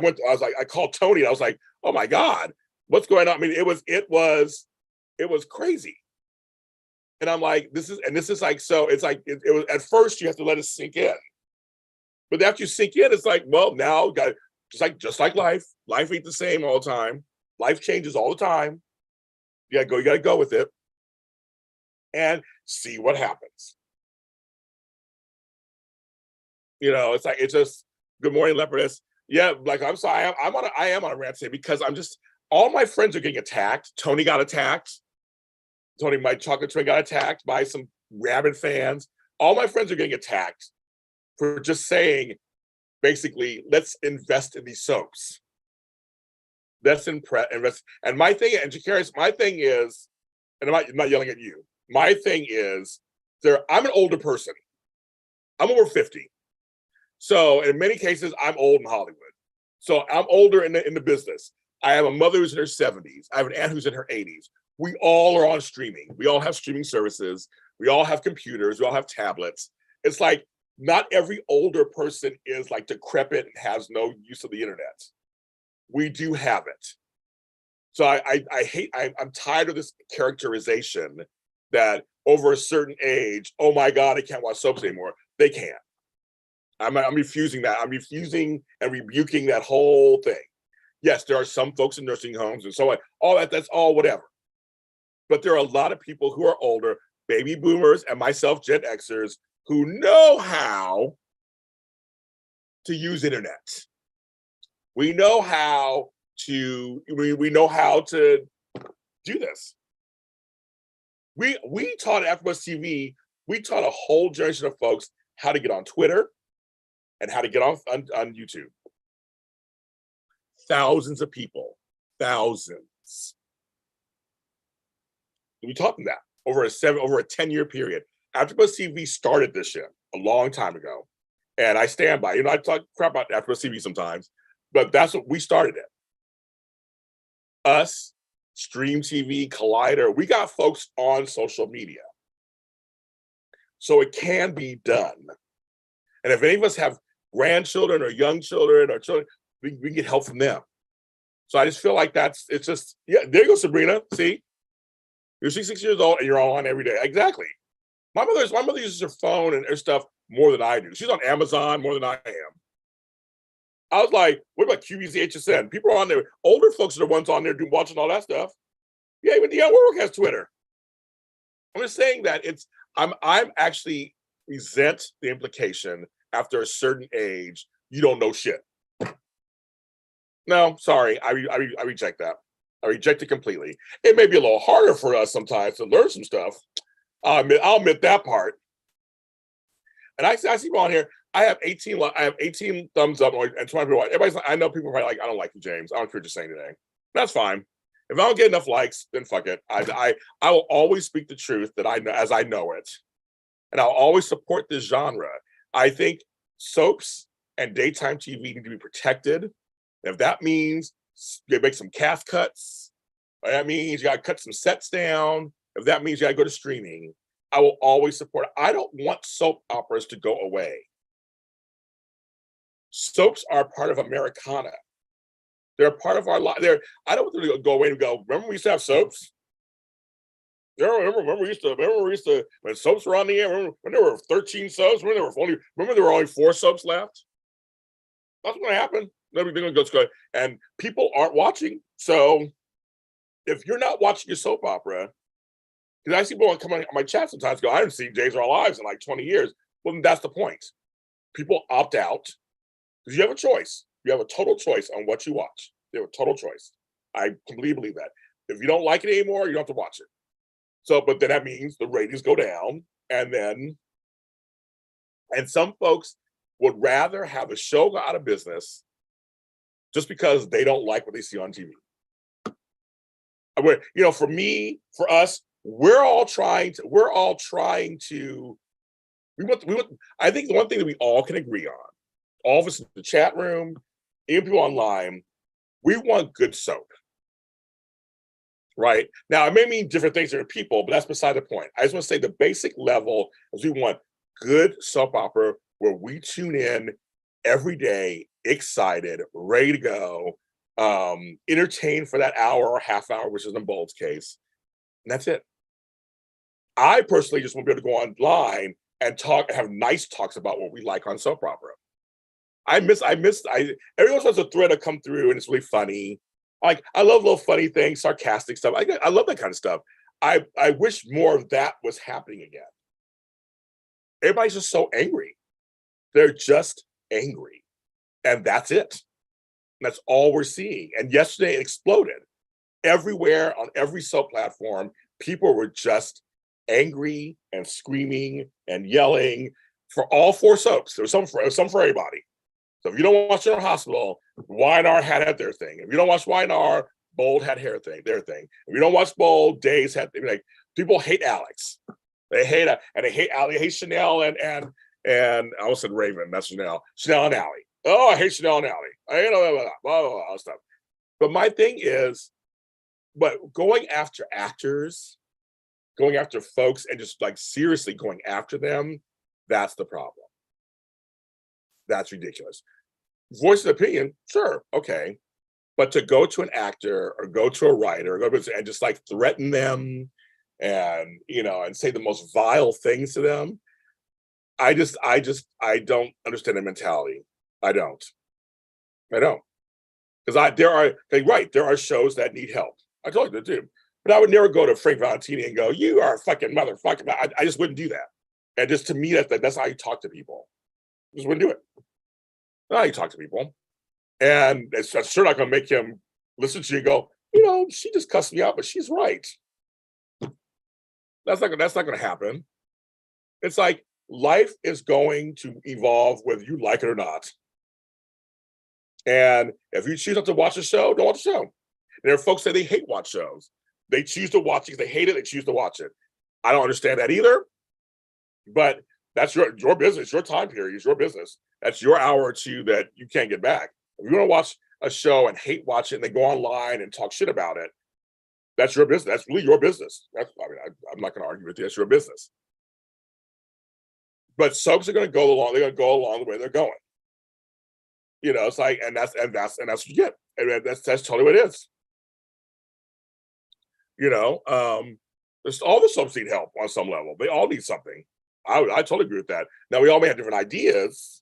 called Tony and I was like, oh my God, what's going on? I mean, it was crazy. And I'm like, this is like, so it's like, it was, at first you have to let it sink in. But after you sink in, it's like, well, now just like life ain't the same all the time. Life changes all the time. You gotta go with it and see what happens. It's just, good morning, Leopardess. Yeah, like, I'm sorry, I am on a rant today because all my friends are getting attacked. Tony got attacked. Tony, my chocolate twin, got attacked by some rabid fans. All my friends are getting attacked for just saying, basically, let's invest in these soaps. Let's invest. And my thing, and Jacarius, my thing is, and I'm not yelling at you. My thing is, I'm an older person. I'm over 50. So in many cases, I'm old in Hollywood. So I'm older in the business. I have a mother who's in her 70s. I have an aunt who's in her 80s. We all are on streaming. We all have streaming services. We all have computers. We all have tablets. It's like, not every older person is like decrepit and has no use of the internet. We do have it. So I'm tired of this characterization that over a certain age, oh my God, I can't watch soaps anymore. They can't. I'm refusing that. I'm refusing and rebuking that whole thing. Yes, there are some folks in nursing homes and so on. All that's all whatever. But there are a lot of people who are older, baby boomers and myself, Gen Xers, who know how to use internet. We know how we know how to do this. We taught AfterBuzz TV, we taught a whole generation of folks how to get on Twitter and how to get on YouTube. Thousands of people, thousands. We taught them that over a 10-year period. AfterBuzz TV started this shit a long time ago, and I stand by. I talk crap about AfterBuzz TV sometimes, but that's what we started it. Us, Stream TV, Collider, we got folks on social media, so it can be done. And if any of us have grandchildren or young children or children, we can get help from them. So I just feel like there you go, Sabrina. See, you're 66 years old and you're on every day. Exactly. My mother uses her phone and her stuff more than I do. She's on Amazon more than I am. I was like, what about QVC HSN? People are on there. Older folks are the ones on there watching all that stuff. Yeah, even Dionne Warwick has Twitter. I'm just saying that I'm actually resent the implication after a certain age, you don't know shit. No, sorry, I reject that. I reject it completely. It may be a little harder for us sometimes to learn some stuff. I'll admit that part. And I see people on here. I have 18 thumbs up and 20 people. Everybody's like, I know people are like, I don't like you, James. I don't care what you're saying today. That's fine. If I don't get enough likes, then fuck it. I will always speak the truth that I know as I know it, and I'll always support this genre. I think soaps and daytime TV need to be protected. If that means you make some cast cuts, if that means you got to cut some sets down, if that means you got to go to streaming, I will always support it. I don't want soap operas to go away. Soaps are part of Americana. They're a part of our life. I don't want them to go away and go, remember we used to have soaps? Remember we used to when soaps were on the air, remember when there were 13 soaps, remember there were only 4 soaps left? That's what's gonna happen. They're gonna go, and people aren't watching. So if you're not watching your soap opera, because I see people come on my chat sometimes go, I haven't seen Days of Our Lives in like 20 years. Well, then that's the point. People opt out because you have a choice. You have a total choice on what you watch. You have a total choice. I completely believe that. If you don't like it anymore, you don't have to watch it. So, but then that means the ratings go down, and some folks would rather have a show go out of business just because they don't like what they see on TV. For me, for us, we're all trying to. I think the one thing that we all can agree on, all of us in the chat room, even people online, we want good soap. Right? Now, it may mean different things to different people, but that's beside the point. I just want to say the basic level is we want good soap opera where we tune in every day, excited, ready to go, entertained for that hour or half hour, which is in Bold's case. And that's it. I personally just want to be able to go online and have nice talks about what we like on soap opera. Every once in a while a thread will come through and it's really funny. Like, I love little funny things, sarcastic stuff. I love that kind of stuff. I wish more of that was happening again. Everybody's just so angry. They're just angry. And that's it. And that's all we're seeing. And yesterday it exploded. Everywhere on every soap platform, people were just angry and screaming and yelling for all 4 soaps. There was some for everybody. So if you don't watch General Hospital, Y&R had their thing. If you don't watch Y&R, Bold had their thing. If you don't watch Bold, Days had like people hate Alex. They hate They hate Chanel and I almost said Raven. That's Chanel. Chanel and Allie. Oh, I hate Chanel and Allie. I hate blah, blah, blah, stuff. But my thing is, going after actors, going after folks, and just like seriously going after them, that's the problem. That's ridiculous. Voice of opinion, sure, okay. But to go to an actor or go to a writer and just like threaten them and say the most vile things to them, I don't understand the mentality. I don't. Because there are shows that need help. I told you that too. But I would never go to Frank Valentini and go, you are a fucking motherfucker. I just wouldn't do that. And just to me, that's how you talk to people. Just wouldn't do it. That's how you talk to people. And it's sure not going to make him listen to you and go, you know, she just cussed me out, but she's right. That's not gonna happen. It's like life is going to evolve whether you like it or not. And if you choose not to watch a show, don't watch the show. There are folks say they hate watch shows. They choose to watch it because they hate it, they choose to watch it. I don't understand that either, but that's your business, your time period, it's your business. That's your hour or two that you can't get back. If you want to watch a show and hate watch it and they go online and talk shit about it, that's your business. That's really your business. I'm not going to argue with you. That's your business. But soaps are going to go along. They're going to go along the way they're going. You know, it's like, and that's what you get. And that's totally what it is. You know, all the soaps need help on some level. They all need something. I totally agree with that. Now we all may have different ideas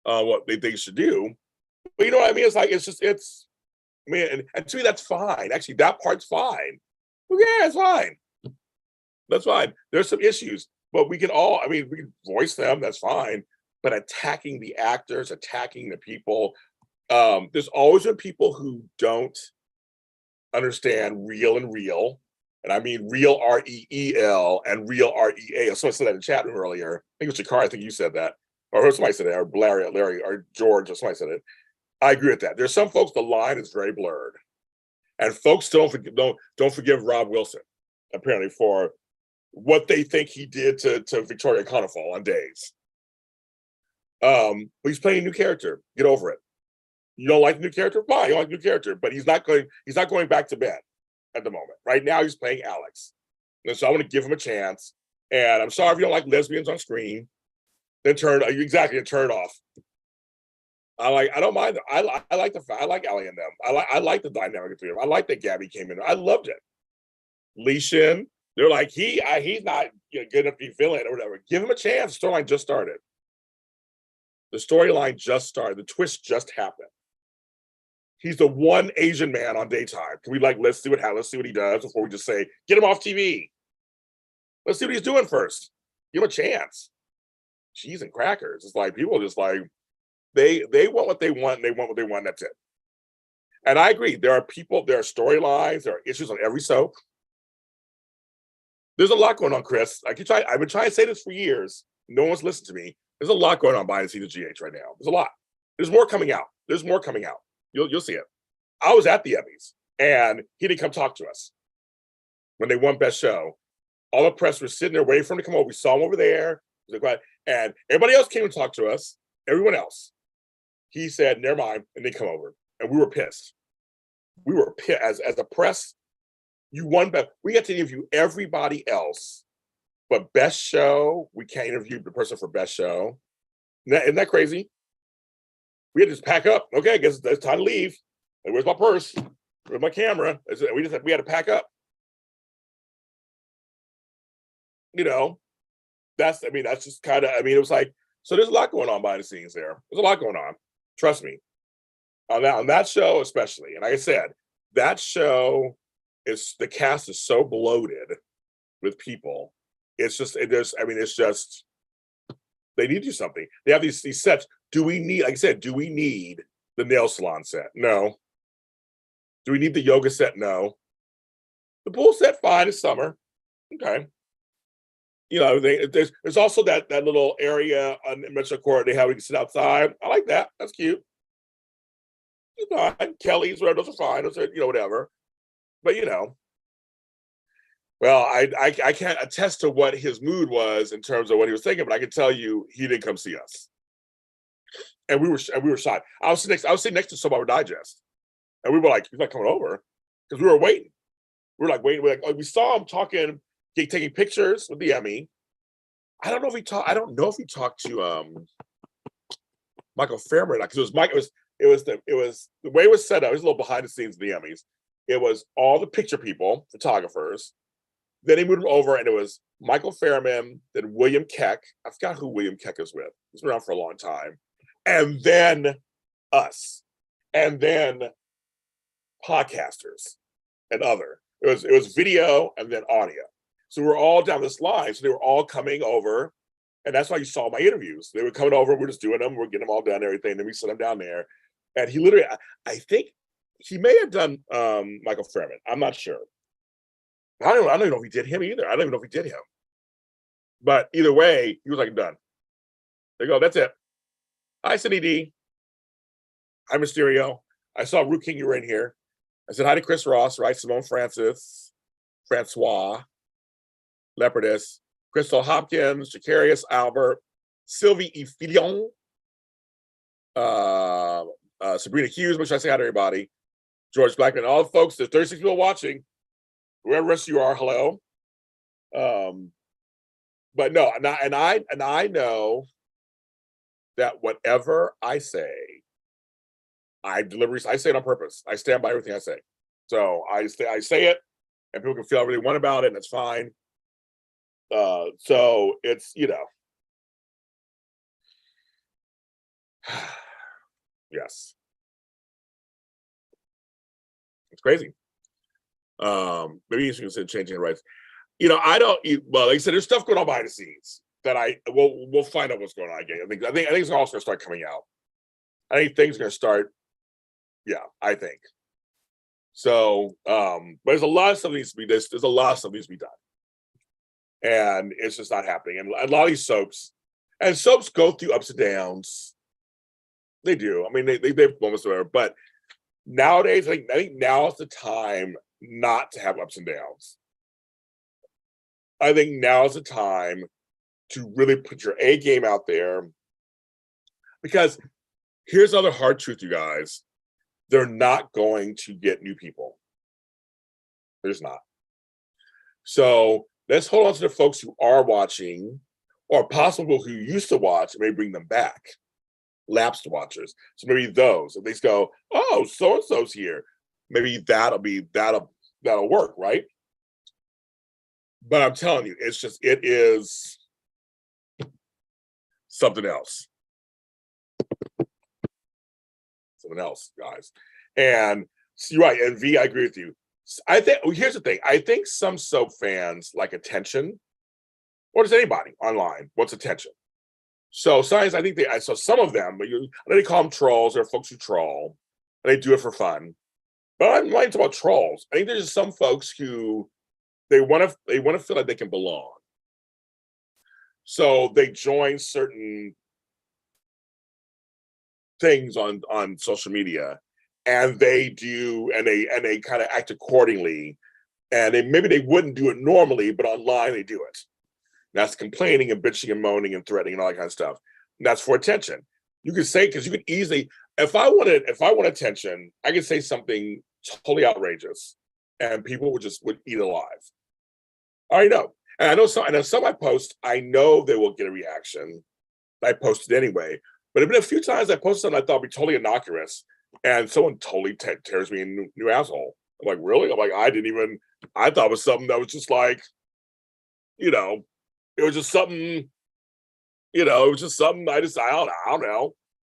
what they think should do, but you know what I mean. It's like it's. I mean, and to me that's fine. Actually, that part's fine. Okay, it's fine. That's fine. There's some issues, but we can all. I mean, we can voice them. That's fine. But attacking the actors, attacking the people. There's always been people who don't understand real and real. And I mean real REEL and real REA. Someone said that in the chat room earlier. I think it was Jakar, I think you said that. Or I heard somebody said that, or Larry, or George, or somebody said it. I agree with that. There's some folks, the line is very blurred. And folks don't forgive Rob Wilson, apparently, for what they think he did to Victoria Conifal on Days. But he's playing a new character. Get over it. You don't like the new character? Fine, you don't like the new character, but he's not going back to bed at the moment. Right now, he's playing Alex. And so I want to give him a chance. And I'm sorry if you don't like lesbians on screen. Then turn it off. I don't mind them. I like Allie and them. I like the dynamic between them. I like that Gabby came in. I loved it. Lee Shin, they're like, he's not good enough to be villain or whatever. Give him a chance. The storyline just started. The twist just happened. He's the one Asian man on daytime. Can we let's see what he does before we just say, get him off TV. Let's see what he's doing first. Give him a chance. Cheese and crackers. It's like people just like they want what they want and they want what they want. That's it. And I agree. There are storylines, there are issues on every soap. There's a lot going on, Chris. I've been trying to say this for years. No one's listened to me. There's a lot going on behind the scenes of GH right now. There's a lot. There's more coming out. You'll see it. I was at the Emmys and he didn't come talk to us when they won Best Show. All the press was sitting there waiting for him to come over. We saw him over there. And everybody else came and talked to us. Everyone else. He said, never mind, and they come over. And we were pissed. We were pissed. As a press, you won Best. We got to interview everybody else. But Best Show, we can't interview the person for Best Show. Isn't that crazy? We had to just pack up. Okay, I guess it's time to leave. Like, where's my purse? Where's my camera? We had to pack up. You know, that's just kind of, it was like, so there's a lot going on behind the scenes there. There's a lot going on. Trust me. On that show, especially. And like I said, that show the cast is so bloated with people. It's just, they need to do something. They have these sets. Do we need the nail salon set? No. Do we need the yoga set? No. The pool set, fine, it's summer. Okay. You know, there's also that little area on Metro Court they have we can sit outside. I like that. That's cute. It's fine. Kelly's, whatever, those are fine. Those are, whatever. But well, I can't attest to what his mood was in terms of what he was thinking, but I can tell you he didn't come see us. And we were shocked. I was sitting next to Survivor Digest. And we were like, he's not coming over. Because we were waiting. We were like waiting. We saw him taking pictures with the Emmy. I don't know if he talked to Michael Fairman, because it was the way it was set up. It was a little behind the scenes of the Emmys. It was all the picture people, photographers. Then he moved him over, and it was Michael Fairman, then William Keck. I forgot who William Keck is with. He's been around for a long time. And then us. And then podcasters and other. It was video and then audio. So we're all down this line. So they were all coming over. And that's why you saw my interviews. They were coming over. We're just doing them. We're getting them all done and everything. Then we set them down there. And he literally, I think he may have done Michael Fairman. I'm not sure. I don't even know if he did him either. I don't even know if he did him. But either way, he was like, done. There you go. That's it. Hi, Cindy D. Hi, Mysterio. I saw Root King, you were in here. I said hi to Chris Ross, right? Simone Francis, Francois, Leopardus, Crystal Hopkins, Jacarius Albert, Sylvie Ifilion, Sabrina Hughes, which I say hi to everybody, George Blackman, all the folks, there's 36 people watching, whoever rest you are, hello. But no, and I know that whatever I say, I say it on purpose. I stand by everything I say. So I say it, and people can feel how they want about it, and it's fine. So it's, yes, it's crazy. Maybe you should consider changing the rights. I don't. Well, like I said, there's stuff going on behind the scenes that we'll find out what's going on. Again, I think it's all going to start coming out. I think things are going to start. Yeah, I think. So, but there's a lot of stuff needs to be. There's a lot of stuff needs to be done, and it's just not happening. And a lot of these soaps go through ups and downs. They do. I mean, they have moments whatever, but nowadays, I think now is the time not to have ups and downs. I think now is the time to really put your A game out there, because here's another hard truth, you guys. They're not going to get new people. There's not. So let's hold on to the folks who are watching, or possible who used to watch, and maybe bring them back. Lapsed watchers. So maybe those, at least go, oh, so-and-so's here. Maybe that'll work, right? But I'm telling you, it is something else. Something else, guys. And you're right. And V, I agree with you. I think here's the thing. I think some soap fans like attention, or does anybody online wants attention? So sometimes I think some of them, but they call them trolls. There are folks who troll, and they do it for fun. But I'm not talking about trolls. I think there's just some folks who they want to feel like they can belong. So they join certain things on social media, and they kind of act accordingly. And maybe they wouldn't do it normally, but online they do it. That's complaining and bitching and moaning and threatening and all that kind of stuff. And that's for attention. You could say, because you could easily, if I want attention, I could say something totally outrageous, and people would eat alive. I already know. And I know some I post, I know they will get a reaction. I posted anyway. But there have been a few times I posted something I thought would be totally innocuous, and someone totally tears me a new asshole. I'm like, really? I'm like, I thought it was something that was just like, it was just something, it was I don't know.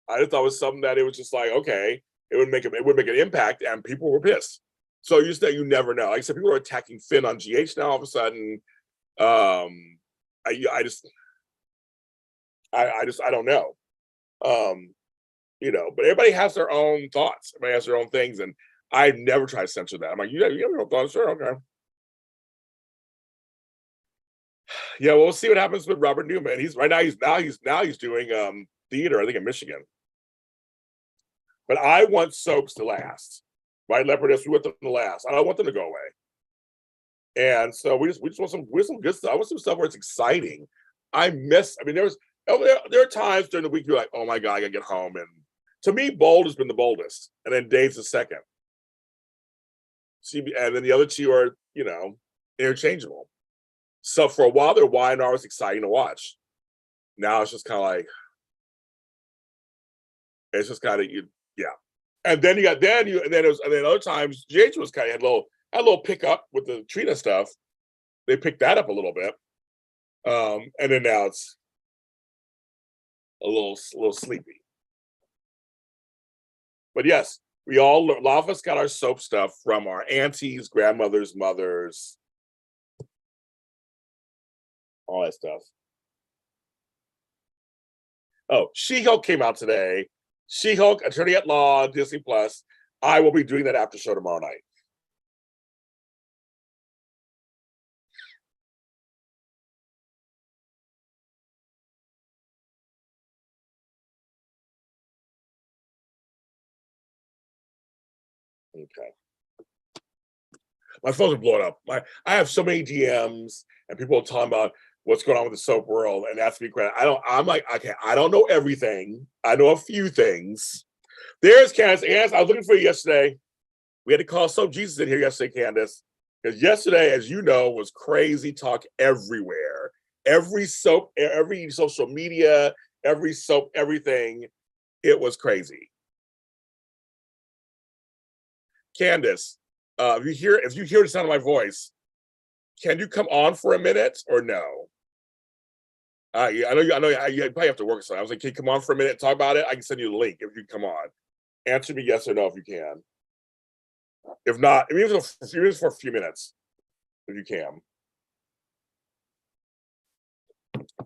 I just thought it was something that it was just like, okay, it would make an impact, and people were pissed. So you never know. Like I said, people are attacking Finn on GH now all of a sudden. I don't know. But everybody has their own thoughts. Everybody has their own things, and I never try to censor that. I'm like, you have your own thoughts, sure, okay. Yeah, we'll see what happens with Robert Newman. He's doing theater, I think, in Michigan. But I want soaps to last, right? Leopardess, we want them to last. I don't want them to go away. And so we just want some good stuff. I want some stuff where it's exciting. There are times during the week you're like, oh my God, I gotta get home. And to me, Bold has been the boldest. And then Dave's the second. And then the other two are, interchangeable. So for a while there, Y&R was exciting to watch. Now it's just kind of like, it's just kind of, yeah. And then and then other times, GH was kind of had a little pickup with the Trina stuff. They picked that up a little bit. And then now it's a little sleepy. But yes, a lot of us got our soap stuff from our aunties, grandmothers, mothers, all that stuff. Oh, She-Hulk came out today. She-Hulk, Attorney at Law, Disney Plus. I will be doing that after show tomorrow night. Okay. My phones are blowing up. I have so many DMs and people are talking about what's going on with the soap world, and that's me credit. I'm like, okay, I don't know everything. I know a few things. There's Candace. Candace, I was looking for you yesterday. We had to call Soap Jesus in here yesterday, Candace. Because yesterday, as you know, was crazy talk everywhere. Every soap, every social media, every soap, everything. It was crazy. Candace, if you hear the sound of my voice, can you come on for a minute or no? I know you probably have to work. So I was like, can you come on for a minute and talk about it? I can send you the link if you come on. Answer me yes or no if you can. If not, even for a few minutes, if you can.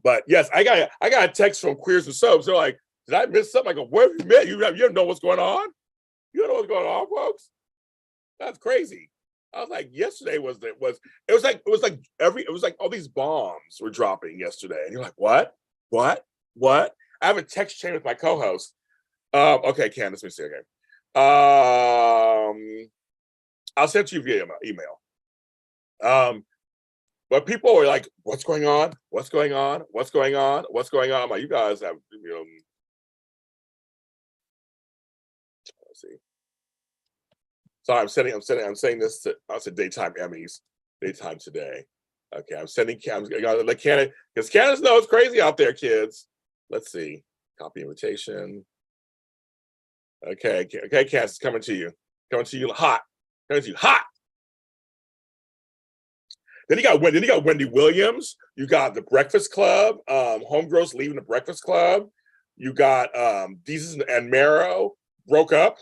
But yes, I got a text from Queers and Soaps. They're like, did I miss something? I go, where have you been? You don't know what's going on? You don't know what's going on, folks? That's crazy. I was like, yesterday it was like all these bombs were dropping yesterday. And you're like, what? I have a text chain with my co-host. Okay, Candace, let me see again. I'll send it to you via email. But people were like, what's going on? What's going on? What's going on? What's going on? I'm like, you guys have, let's see. So I'm saying this to, I said daytime Emmys, daytime today. Okay, I gotta let Candace, because Candace knows it's crazy out there, kids. Let's see. Copy invitation. Okay, Candace, coming to you hot. Coming to you hot. Then you got Wendy Williams. You got The Breakfast Club. Homegirls leaving The Breakfast Club. You got Deezus and Mero broke up.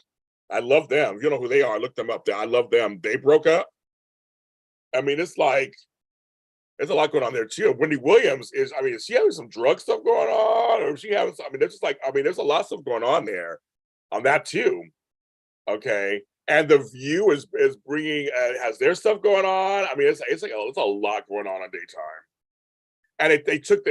I love them. If you know who they are, look them up there. I love them. They broke up. I mean, it's like, there's a lot going on there too. Wendy Williams is she having some drug stuff going on? Or is she having there's a lot of stuff going on there on that too. Okay. And The View is bringing has their stuff going on. I mean, it's a lot going on daytime. And they took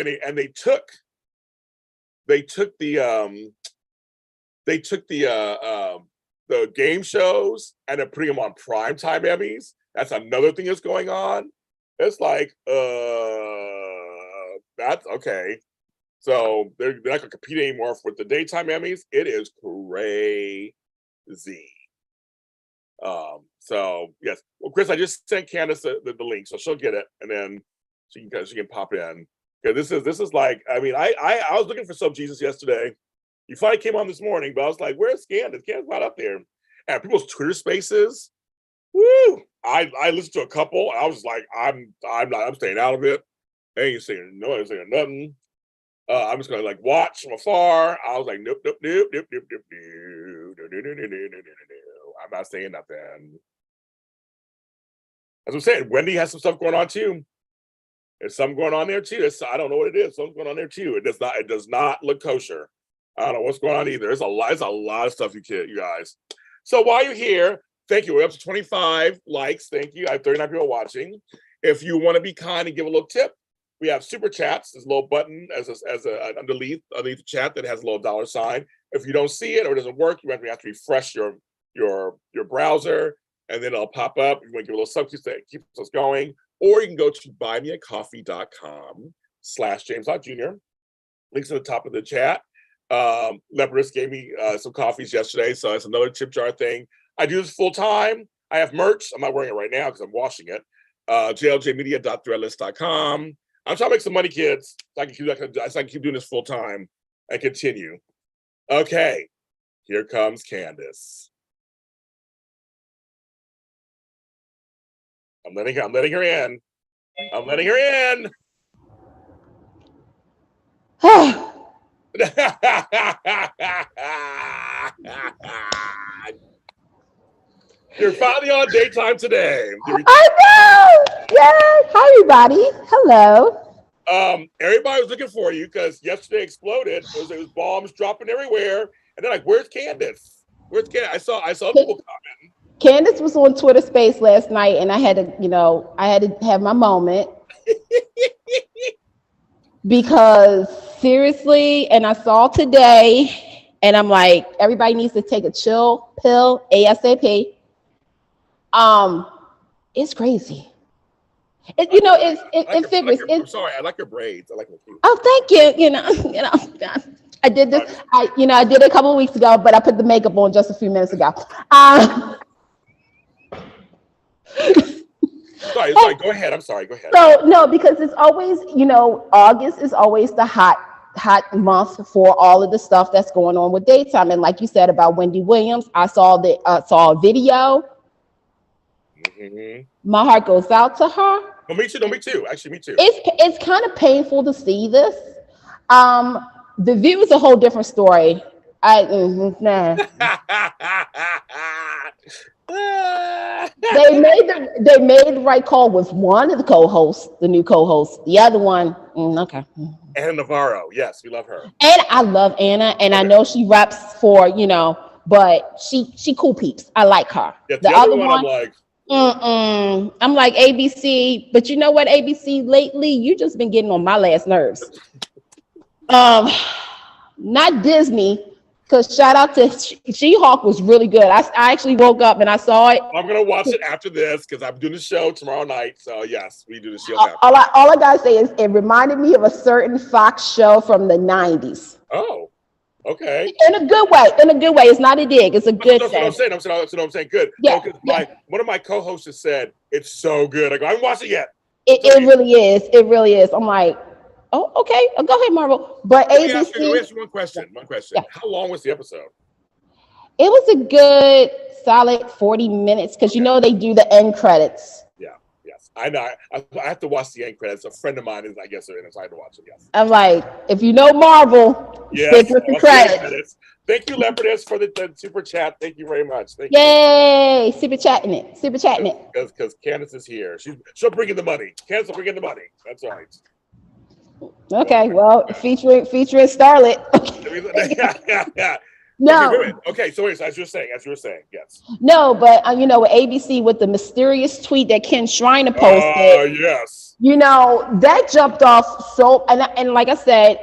the game shows and they're putting them on primetime Emmys. That's another thing that's going on. It's like, that's okay. So they're not gonna compete anymore with the daytime Emmys. It is crazy. So yes. Well, Chris, I just sent Candace the link, so she'll get it, and then she can pop in. Because this is like, I was looking for Soap Jesus yesterday. You finally came on this morning, but I was like, where's Candace? Candace not up there. And people's Twitter spaces, woo! I listened to a couple. I was like, I'm staying out of it. I ain't saying nothing. I'm just gonna like watch from afar. I was like, nope. I'm not saying nothing. As I'm saying, Wendy has some stuff going on too. There's something going on there too. I don't know what it is. Something's going on there too. It does not look kosher. I don't know what's going on either. There's a lot of stuff you guys. So while you're here, thank you. We're up to 25 likes. Thank you. I have 39 people watching. If you want to be kind and give a little tip, we have super chats. There's a little button underneath the chat that has a little dollar sign. If you don't see it or it doesn't work, you have to refresh your browser, and then it'll pop up. You want to give a little substitute that keeps us going, or you can go to buymeacoffee.com/James Jr. Links at the top of the chat. Leopardus gave me some coffees yesterday, so that's another tip jar thing. I do this full time. I have merch. I'm not wearing it right now because I'm washing it. jljmedia.threadless.com. I'm trying to make some money, kids, so I can keep doing this full time and continue. Okay, here comes Candace. I'm letting her in. I'm letting her in. You're finally on daytime today. I know. Yes. Hi, everybody. Hello. Everybody was looking for you because yesterday exploded. There was bombs dropping everywhere, and they're like, "Where's Candace?" Where's Candace? I saw people commenting. Candace was on Twitter Space last night, and I had to have my moment because seriously, and I saw today, and I'm like, everybody needs to take a chill pill ASAP. It's crazy. It figures. I'm sorry, I like your braids. I like them too. Oh, thank you. I did this. I did it a couple of weeks ago, but I put the makeup on just a few minutes ago. Sorry. Go ahead. I'm sorry. Go ahead. So no, because it's always, August is always the hot month for all of the stuff that's going on with daytime. And like you said about Wendy Williams, I saw a video. Mm-hmm. My heart goes out to her. No, me too. No, me too. Actually, me too. It's kind of painful to see this. The View is a whole different story. They made the right call with one of the co-hosts, the new co-host. The other one, okay. Anna Navarro, yes, we love her. And I love Anna, and I know she reps for, but she cool peeps. I like her. Yeah, the other one, I'm like ABC, but you know what, ABC, lately you just been getting on my last nerves. Not Disney, because shout out to She-Hulk was really good. I actually woke up and I saw it. I'm gonna watch it after this because I'm doing the show tomorrow night. So yes, we do the She-Hulk. All I gotta say is it reminded me of a certain Fox show from the 90s. Oh, okay. In a good way. It's not a dig. It's a good thing. That's what I'm saying. Good. Yeah, One of my co-hosts has said it's so good. I go, I haven't watched it yet. It really is. It really is. I'm like, oh, okay. Go ahead, Marvel. But Let ABC. me ask you one question. Yeah. How long was the episode? It was a good solid 40 minutes because they do the end credits. Yeah. Yes. I know. I have to watch the end credits. A friend of mine is, I guess, so I had to watch it. Yes. I'm like, if you know Marvel, stick with the credits. Thank you, Leopardess, for the super chat. Thank you very much. Thank you. Yay! Super chatting it. Because Candace is here. She'll bring in the money. Candace will bring in the money. That's all right. Okay, well, featuring Starlet. Yeah. No. Okay, okay, so as you were saying, yes. No, but with ABC with the mysterious tweet that Ken Shriner posted. Yes. That jumped off so, and like I said,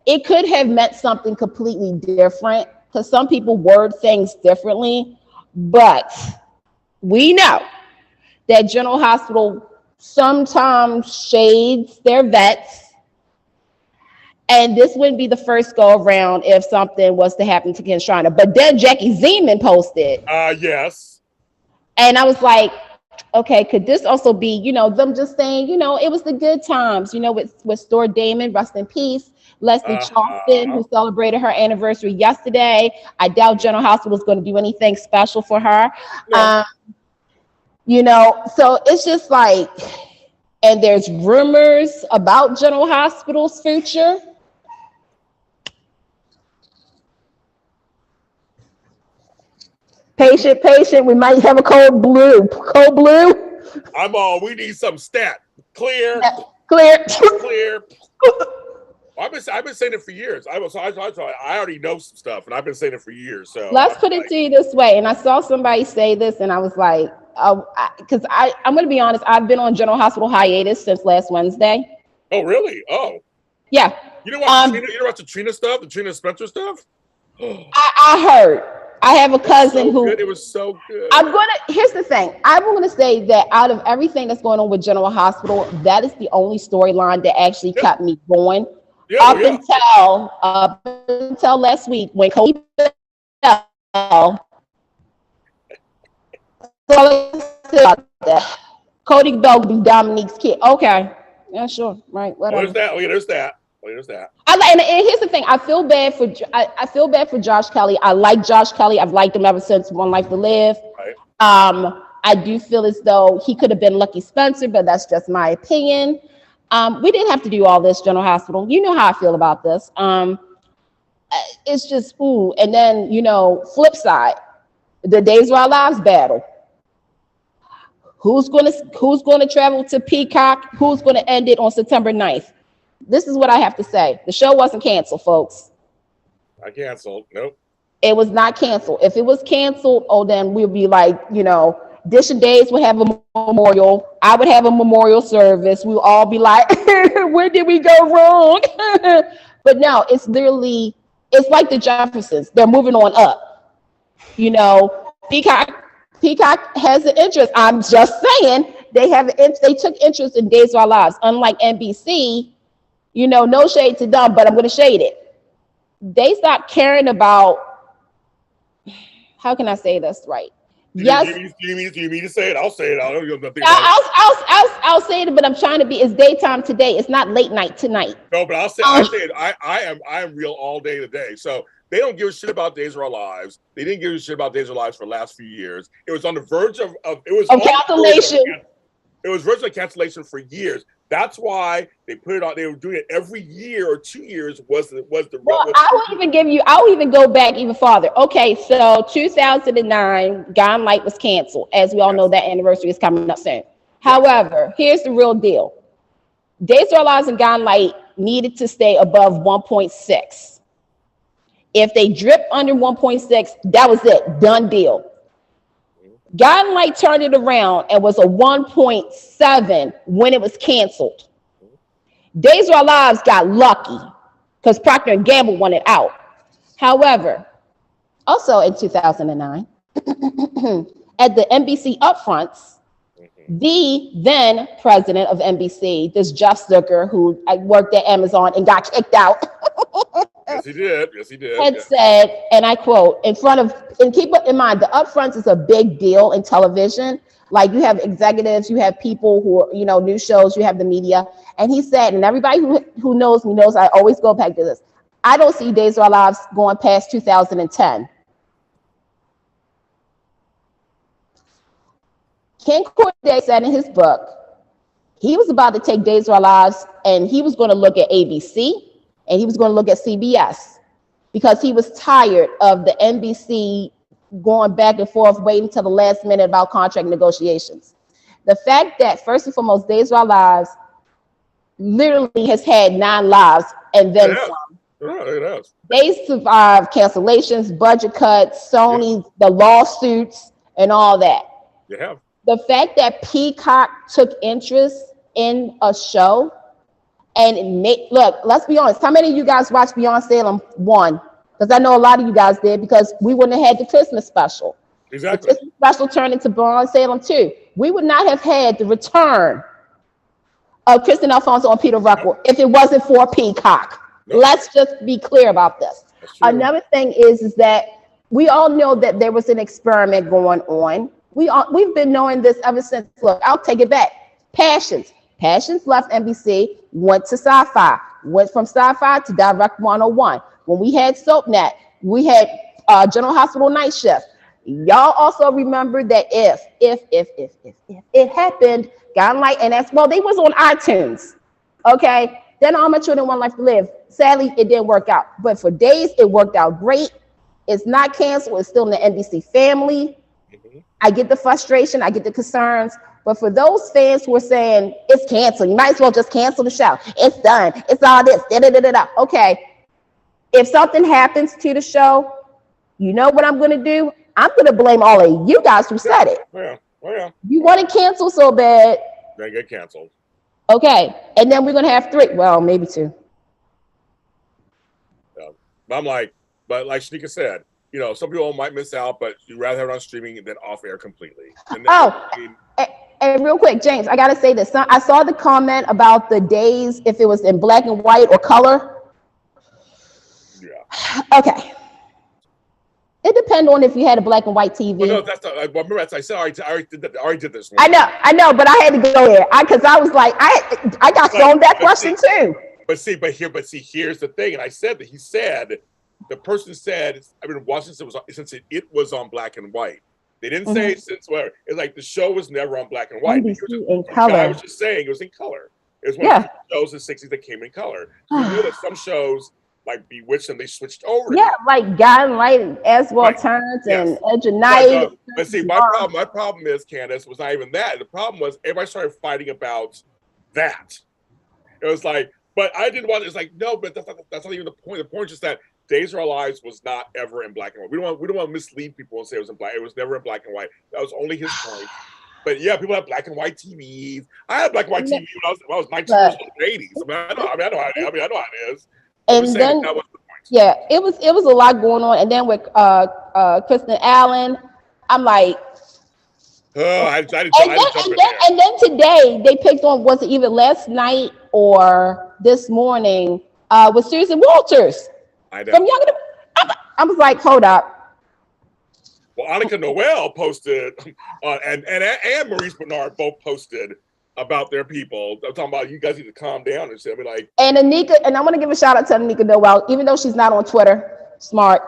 it could have meant something completely different because some people word things differently, but we know that General Hospital sometimes shades their vets. And this wouldn't be the first go around if something was to happen to Ken Shriner. But then Jackie Zeman posted. Yes. And I was like, okay, could this also be, them just saying, it was the good times, with Stor Damon, rest in peace. Leslie Charleston, who celebrated her anniversary yesterday. I doubt General Hospital is going to do anything special for her. No. So it's just like, and there's rumors about General Hospital's future. Patient, we might have a cold blue. I'm all, we need some stat. Clear. I've been saying it for years. I already know some stuff, and I've been saying it for years. So let's put it to you this way. And I saw somebody say this, and I was like, because I'm going to be honest, I've been on General Hospital hiatus since last Wednesday. Oh, really? Oh, yeah. You know what? You know what the Trina stuff, the Trina Spencer stuff. I heard. I have a cousin who. It was so good. Here's the thing. I'm going to say that out of everything that's going on with General Hospital, that is the only storyline that actually kept me going. Up until last week when Cody Bell. Cody Bell be Dominique's kid. Okay. Yeah, sure. Right. Whatever. There's that. And here's the thing. I feel bad for Josh Kelly. I like Josh Kelly. I've liked him ever since One Life to Live. Right. I do feel as though he could have been Lucky Spencer, but that's just my opinion. We didn't have to do all this, General Hospital. You know how I feel about this. It's just ooh. And then, flip side, the Days of Our Lives battle. Who's going to travel to Peacock? Who's going to end it on September 9th? This is what I have to say. The show wasn't canceled, folks. I canceled. Nope. It was not canceled. If it was canceled, oh, then we'd be like, Dish and Days would have a memorial. I would have a memorial service. We'll all be like, where did we go wrong? But no, it's literally, it's like the Jeffersons. They're moving on up. Peacock has an interest. I'm just saying they took interest in Days of Our Lives. Unlike NBC, no shade to them, but I'm going to shade it. They stopped caring about, how can I say this right? Yes. Do you mean to say it? I'll say it. I'll say it, but I'm trying to be. It's daytime today. It's not late night tonight. No, but I'll say it. I am real all day today. So they don't give a shit about Days of Our Lives. They didn't give a shit about Days of Our Lives for the last few years. It was on the verge of cancellation. It was virtually cancellation for years. That's why they put it on. They were doing it every year or 2 years. I'll even go back even farther. Okay, so 2009, Gone Light was canceled. As we all know, that anniversary is coming up soon. However, here's the real deal. Days of Our Lives and Gone Light needed to stay above 1.6. If they dripped under 1.6, that was it. Done deal. Gone Light turned it around and was a 1.7 when it was canceled. Days of Our Lives got lucky because Procter & Gamble wanted out. However, also in 2009, at the NBC upfronts, the then president of NBC, this Jeff Zucker, who worked at Amazon and got kicked out. Yes, he did. Had said, and I quote, and keep in mind, the upfronts is a big deal in television. Like, you have executives, you have people who are, news shows, you have the media. And he said, and everybody who knows me knows I always go back to this. I don't see Days of Our Lives going past 2010. Ken Corday said in his book, he was about to take Days of Our Lives and he was going to look at ABC and he was going to look at CBS because he was tired of the NBC going back and forth, waiting till the last minute about contract negotiations. The fact that, first and foremost, Days of Our Lives literally has had 9 lives and then some. They survived cancellations, budget cuts, Sony, the lawsuits, and all that. Yeah. The fact that Peacock took interest in a show and look, let's be honest. How many of you guys watched Beyond Salem 1? Because I know a lot of you guys did, because we wouldn't have had the Christmas special. Exactly. The Christmas special turned into Beyond Salem 2. We would not have had the return of Kristen Alfonso and Peter Ruckle if it wasn't for Peacock. No. Let's just be clear about this. Another thing is that we all know that there was an experiment going on. We've been knowing this ever since. Look, I'll take it back. Passions left NBC, went to Sci-Fi, went from Sci-Fi to Direct 101. When we had SoapNet, we had General Hospital Night Shift. Y'all also remember that if it happened, Gone Light, and that's, well, they was on iTunes. Okay, then All My Children, One Life to Live. Sadly, it didn't work out. But for Days, it worked out great. It's not canceled. It's still in the NBC family. I get the frustration. I get the concerns. But for those fans who are saying it's canceled, you might as well just cancel the show. It's done. It's all this. Okay. If something happens to the show, you know what I'm going to do? I'm going to blame all of you guys who said it. Yeah. You want to cancel so bad. They get canceled. Okay. And then we're going to have 3. Well, maybe 2. Yeah. But like Shanika said, some people might miss out, but you'd rather have it on streaming than off air completely. And real quick, James, I got to say this. I saw the comment about the days, if it was in black and white or color. Yeah. Okay. It depends on if you had a black and white TV. Well, no, that's not. Remember, as I said, I already did this one. I know, but I had to go there because I was like, I got thrown that question too. But here's the thing, and I said that he said, the person said, I've been watching since it was on black and white. They didn't say since where. It's like the show was never on black and white. In color. I was just saying it was in color. It was one of the shows in the 60s that came in color. So you know that some shows like Bewitched and they switched over. Yeah, like Gone Light and As Well Turns and Edge of Night. But see, my problem is, Candace, was not even that. The problem was everybody started fighting about that. It was like, but I didn't want. It's like, no, but that's not even the point. The point is just that Days of Our Lives was not ever in black and white. We don't want to mislead people and say it was in black. It was never in black and white. That was only his point. But yeah, people have black and white TVs. I had black and white TV when I was 19 years old in the 80s. I know how it is. And then that was the point. Yeah, it was a lot going on. And then with Kristen Allen, I'm like, and then today they picked on, was it either last night or this morning, with Susan Walters from Young. I was like, hold up. Well, Annika Noel posted, and Maurice Bernard both posted about their people. I'm talking about, you guys need to calm down and shit. I mean, like, and Anika, and I want to give a shout out to Anika Noel, even though she's not on Twitter. Smart.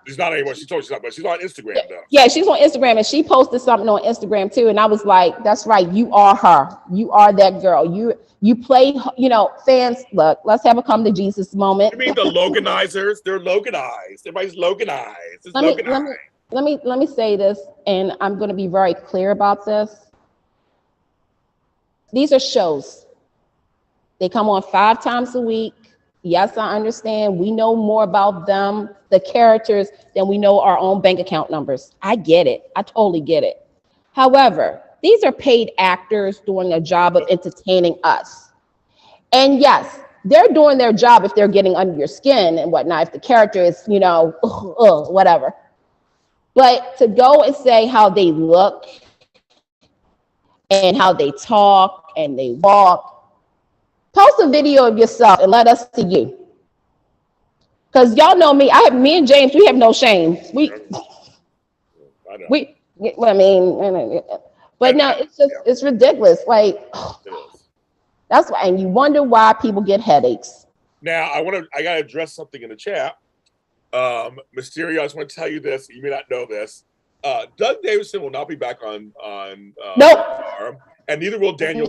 She's not anymore. She told you something, but she's on Instagram though. Yeah, she's on Instagram, and she posted something on Instagram too. And I was like, that's right. You are her. You are that girl. You play, fans, look, let's have a come to Jesus moment. You mean the Loganizers? They're Loganized. Everybody's Loganized. It's Loganized. Let me say this, and I'm going to be very clear about this. These are shows. They come on 5 times a week. Yes, I understand. We know more about them, the characters, than we know our own bank account numbers. I get it. I totally get it. However, these are paid actors doing a job of entertaining us. And yes, they're doing their job if they're getting under your skin and whatnot, if the character is, whatever. But to go and say how they look and how they talk and they walk, post a video of yourself and let us see you. Because y'all know me. Me and James, we have no shame. But no, it's ridiculous. Like, that's why, and you wonder why people get headaches. Now, I gotta address something in the chat. Mysterio, I just want to tell you this. You may not know this. Doug Davidson will not be back on nope. And neither will Daniel.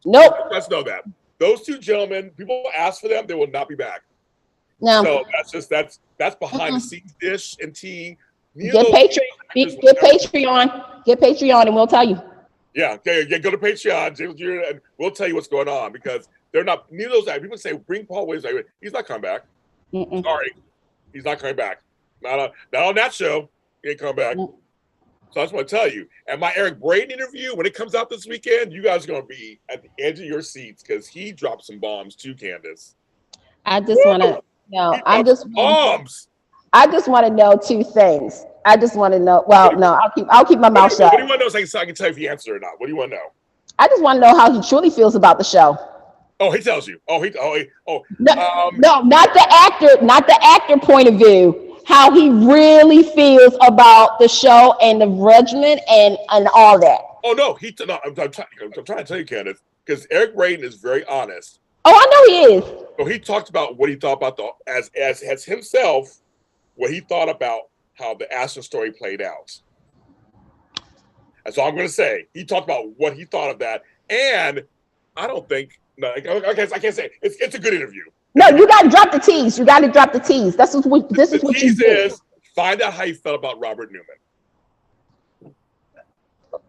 Nope. Let's know that. Those two gentlemen, people ask for them, they will not be back. No. So that's behind the scenes dish and tea. Get Patreon, and we'll tell you. Yeah, go to Patreon, and we'll tell you what's going on, because they're not. Neither of those. People say bring Paul Williams. He's not coming back. Sorry. He's not coming back. Not on that show. He ain't coming back. So I just want to tell you. And my Eric Braeden interview, when it comes out this weekend, you guys are going to be at the edge of your seats, because he dropped some bombs too, Candace. I just want to know. Bombs. I just want to know 2 things. I just want to know. Well, no, I'll keep my mouth shut. What do you want to know so I can tell you if he answered or not? What do you want to know? I just want to know how he truly feels about the show. Oh, he tells you. No, not the actor, not the actor point of view. How he really feels about the show and the regimen and all that. Oh no, I'm trying to tell you, Candace, because Eric Braeden is very honest. Oh, I know he is. So he talked about what he thought about as himself, what he thought about how the Aston story played out. That's all I'm going to say. He talked about what he thought of that, and I don't think. No, I can't say it's a good interview. No, you got to drop the tease. You got to drop the tease. This is what you do. Find out how you felt about Robert Newman.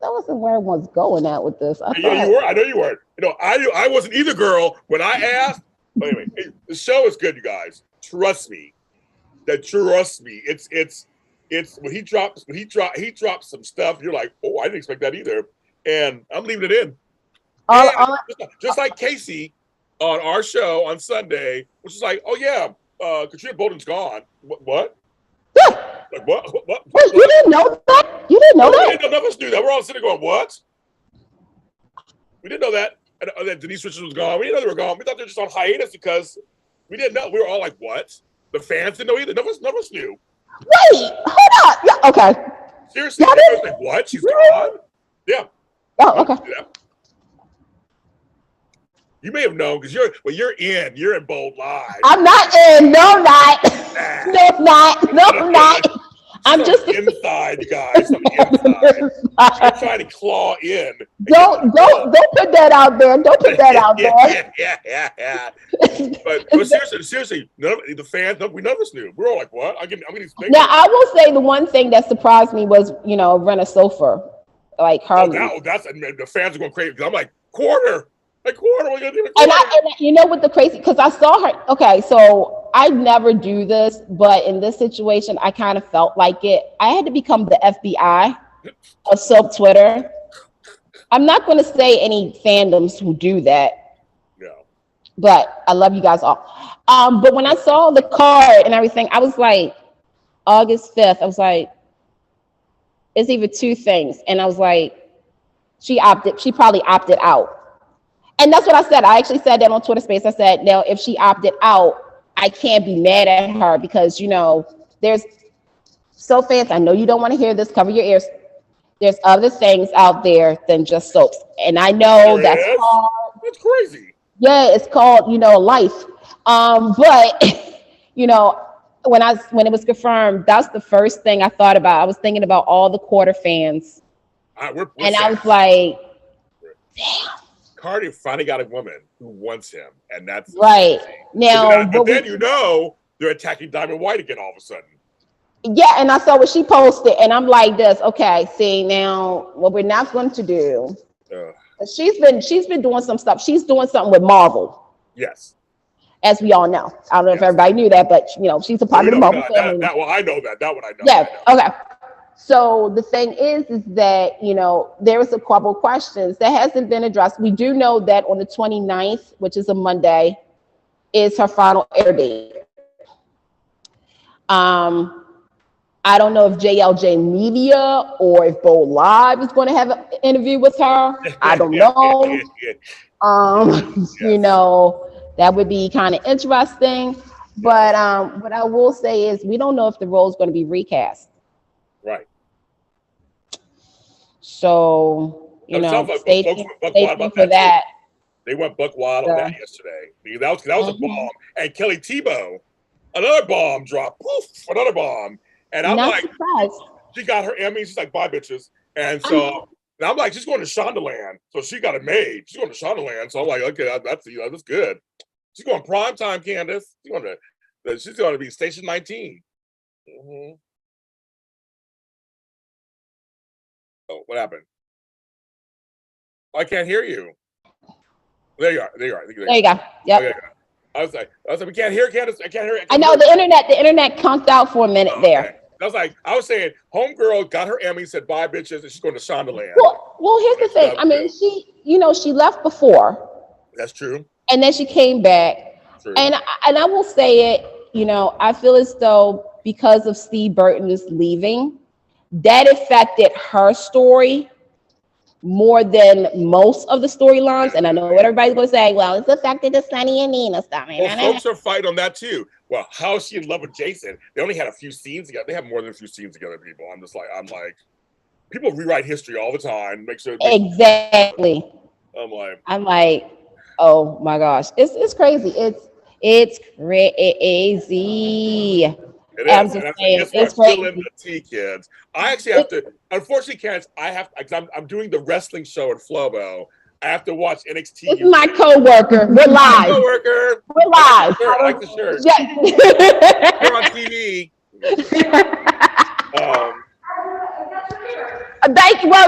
That wasn't where I was going at with this. I know you weren't. I wasn't either, girl, when I asked. But anyway, the show is good, you guys. Trust me. Trust me. It's when he drops some stuff. You're like, oh, I didn't expect that either, and I'm leaving it in. Just like Casey on our show on Sunday, which is like, oh yeah, Katrina Bolden's gone. What? Yeah. Like what? Wait, you didn't know that? You didn't know that? None of us knew that. We're all sitting going, what? We didn't know that. That Denise Richards was gone. We didn't know they were gone. We thought they were just on hiatus because we didn't know. We were all like, what? The fans didn't know either. None of us knew. Wait, hold up. Yeah, okay. Seriously, I was like, what? She's gone? Yeah. Oh, okay. Yeah. You may have known because you're in Bold Live. I'm not in. No, I'm not. No, I'm not. I'm just inside, guys. I'm trying to claw in. Don't put that out there. Don't put that out there. Yeah. But seriously, none of the fans, none of us knew. We're all like, what? I'm getting now, I will say the one thing that surprised me was, Rena Sofer, like Harley. Oh, that's the fans are going crazy because I'm like, quarter. What are you gonna do? And you know what the crazy? Because I saw her. Okay, so I never do this, but in this situation, I kind of felt like it. I had to become the FBI of soap Twitter. I'm not going to say any fandoms who do that, No. but I love you guys all. But when I saw the card and everything, I was like, August 5th, I was like, it's either two things. And I was like, she probably opted out. And that's what I said. I actually said that on Twitter Space. I said, now, if she opted out, I can't be mad at her because, there's soap fans. I know you don't want to hear this. Cover your ears. There's other things out there than just soaps. And I know that's crazy. Yeah, it's called, life. But, when it was confirmed, that's the first thing I thought about. I was thinking about all the quarter fans. I was like, damn. Cardi finally got a woman who wants him, and that's right now. But then they're attacking Diamond White again all of a sudden. Yeah, and I saw what she posted, and I'm like, this. Okay, see now what we're not going to do. She's been doing some stuff. She's doing something with Marvel. Yes, as we all know. I don't know if everybody knew that, but she's a part of the Marvel family. That one I know that. That one I know. Yeah. Okay. So the thing is that, there was a couple of questions that hasn't been addressed. We do know that on the 29th, which is a Monday, is her final air date. I don't know if JLJ Media or if Bo Live is going to have an interview with her. I don't know. That would be kind of interesting. But what I will say is we don't know if the role is going to be recast. Right. So, stay tuned for that. They went buck wild on that yesterday. That was a bomb. And Kelly Tebow, another bomb dropped. Poof, another bomb. And I'm not like, surprised. She got her Emmys. She's like, bye, bitches. And so I'm like, she's going to Shondaland. So she got it made. She's going to Shondaland. So I'm like, okay, that's good. She's going prime time, Candace. She's going to be Station 19. Mm-hmm. Oh, what happened? I can't hear you. There you are. There you go. Yep. Okay. I was like, we can't hear Candace. I can't hear it. I know the internet conked out for a minute there. Okay. I was saying, homegirl got her Emmy, said bye, bitches, and she's going to Shondaland. Well, here's the thing. I mean, she left before. That's true. And then she came back. True. And I will say it, I feel as though because of Steve Burton's leaving, that affected her story more than most of the storylines. And I know what everybody's going to say. Well, it's affected the Sunny and Nina stuff. Well, folks are fighting on that too. Well, how is she in love with Jason? They only had a few scenes together. They have more than a few scenes together, people. I'm like, people rewrite history all the time. Make sure. Exactly. I'm like, oh my gosh, it's crazy. It's crazy. It is. I'm just saying, it's still in the tea, kids. I actually have to. Unfortunately, Candace, I'm doing the wrestling show at Flobo. I have to watch NXT. This is my coworker. We're live. Coworker. We're live. I like the shirt. Yeah. We're on TV.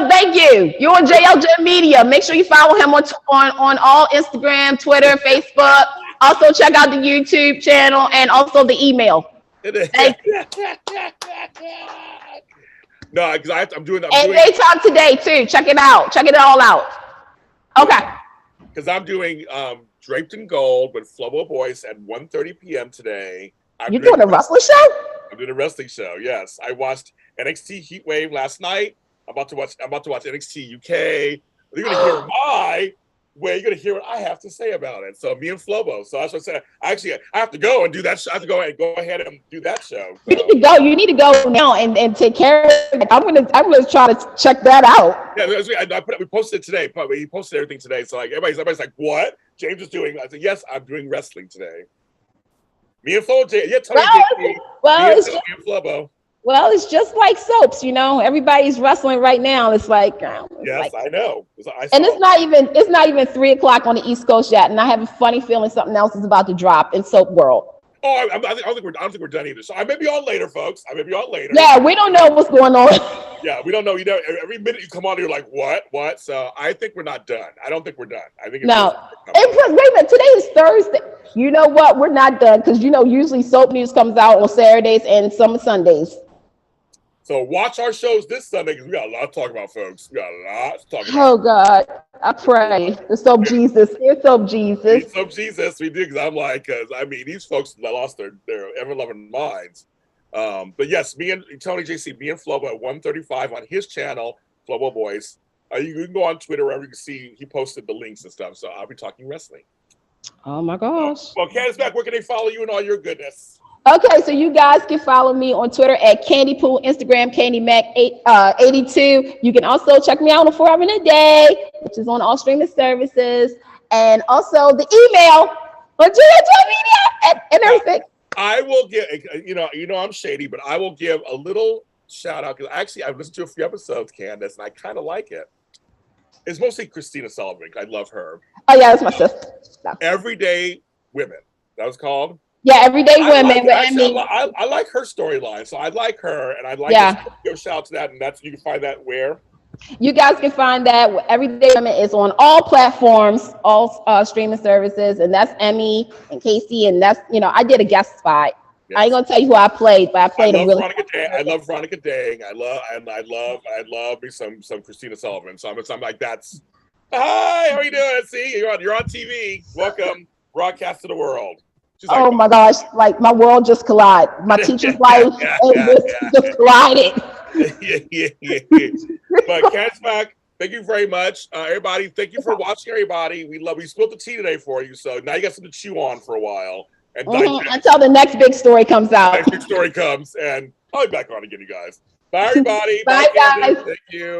Thank you. You're on JLJ Media. Make sure you follow him on all Instagram, Twitter, Facebook. Also check out the YouTube channel and also the email. No, because I'm doing that. And they talk today too. Check it out. Check it all out. Okay. Because I'm doing Draped in Gold with Flobo Boyce at 1:30 p.m. today. You're doing a wrestling show? I'm doing a wrestling show. Yes, I watched NXT Heatwave last night. I'm about to watch NXT UK. You're gonna hear you're gonna hear what I have to say about it. So me and Flobo. So that's what I said. Actually, I have to go and do that. I have to go ahead and do that show. So. You need to go now and take care of it. I'm gonna try to check that out. Yeah, we posted it today. We posted everything today. So like everybody's like, what? James is doing. I said, yes, I'm doing wrestling today. Me and Flobo. Yeah, Tony. Me and Flobo. Well, it's just like soaps, Everybody's wrestling right now. It's like, yes, I know. And it's not even 3:00 on the East Coast yet. And I have a funny feeling something else is about to drop in soap world. Oh, I don't think we're done either. So I may be on later, folks. I may be on later. Yeah, we don't know what's going on. Yeah, we don't know. You know, every minute you come on, you're like, what? So I think we're not done. I don't think we're done. I think it's No. just Wait a minute. Today is Thursday. You know what? We're not done because usually soap news comes out on Saturdays and some Sundays. So watch our shows this Sunday because we got a lot to talk about, folks. We got a lot to talk about. Oh God, I pray. The soap Jesus. It's soap Jesus. Soap Jesus, we do because I'm like, these folks lost their ever loving minds. But yes, me and Tony JC, me and Flobo at 1:35 on his channel, Flobo Boys. You can go on Twitter wherever you can see he posted the links and stuff. So I'll be talking wrestling. Oh my gosh. Well, Candace Mack, where can they follow you and all your goodness? Okay, so you guys can follow me on Twitter at Candy Poo, Instagram CandyMac82. You can also check me out on 4 Hours in a Day, which is on all streaming services, and also the email on Media and everything. I will give, I'm shady, but I will give a little shout out because actually I've listened to a few episodes, Candace, and I kind of like it. It's mostly Christina Sullivan. I love her. Oh yeah, that's my sister. No. Everyday Women. That was called. Yeah, Everyday Women with Emmy. I like her storyline, so I like her, and I'd like to give a shout out to that. And you can find that where. You guys can find that Everyday Women is on all platforms, all streaming services, and that's Emmy and Casey, and that's I did a guest spot. Yes. I ain't gonna tell you who I played, but I played a really. I love Veronica Dang. I love me some Christina Sullivan. So I'm like, that's hi, how are you doing? See, you're on TV. Welcome, broadcast to the world. Oh my gosh, like my world just collided. My teacher's life just collided. yeah. But Candace Mack, thank you very much. Everybody, thank you for watching, everybody. We spilled the tea today for you. So now you got something to chew on for a while. And until the next big story comes out. Next big story comes, and I'll be back on again, you guys. Bye, everybody. Bye, guys. Thank you.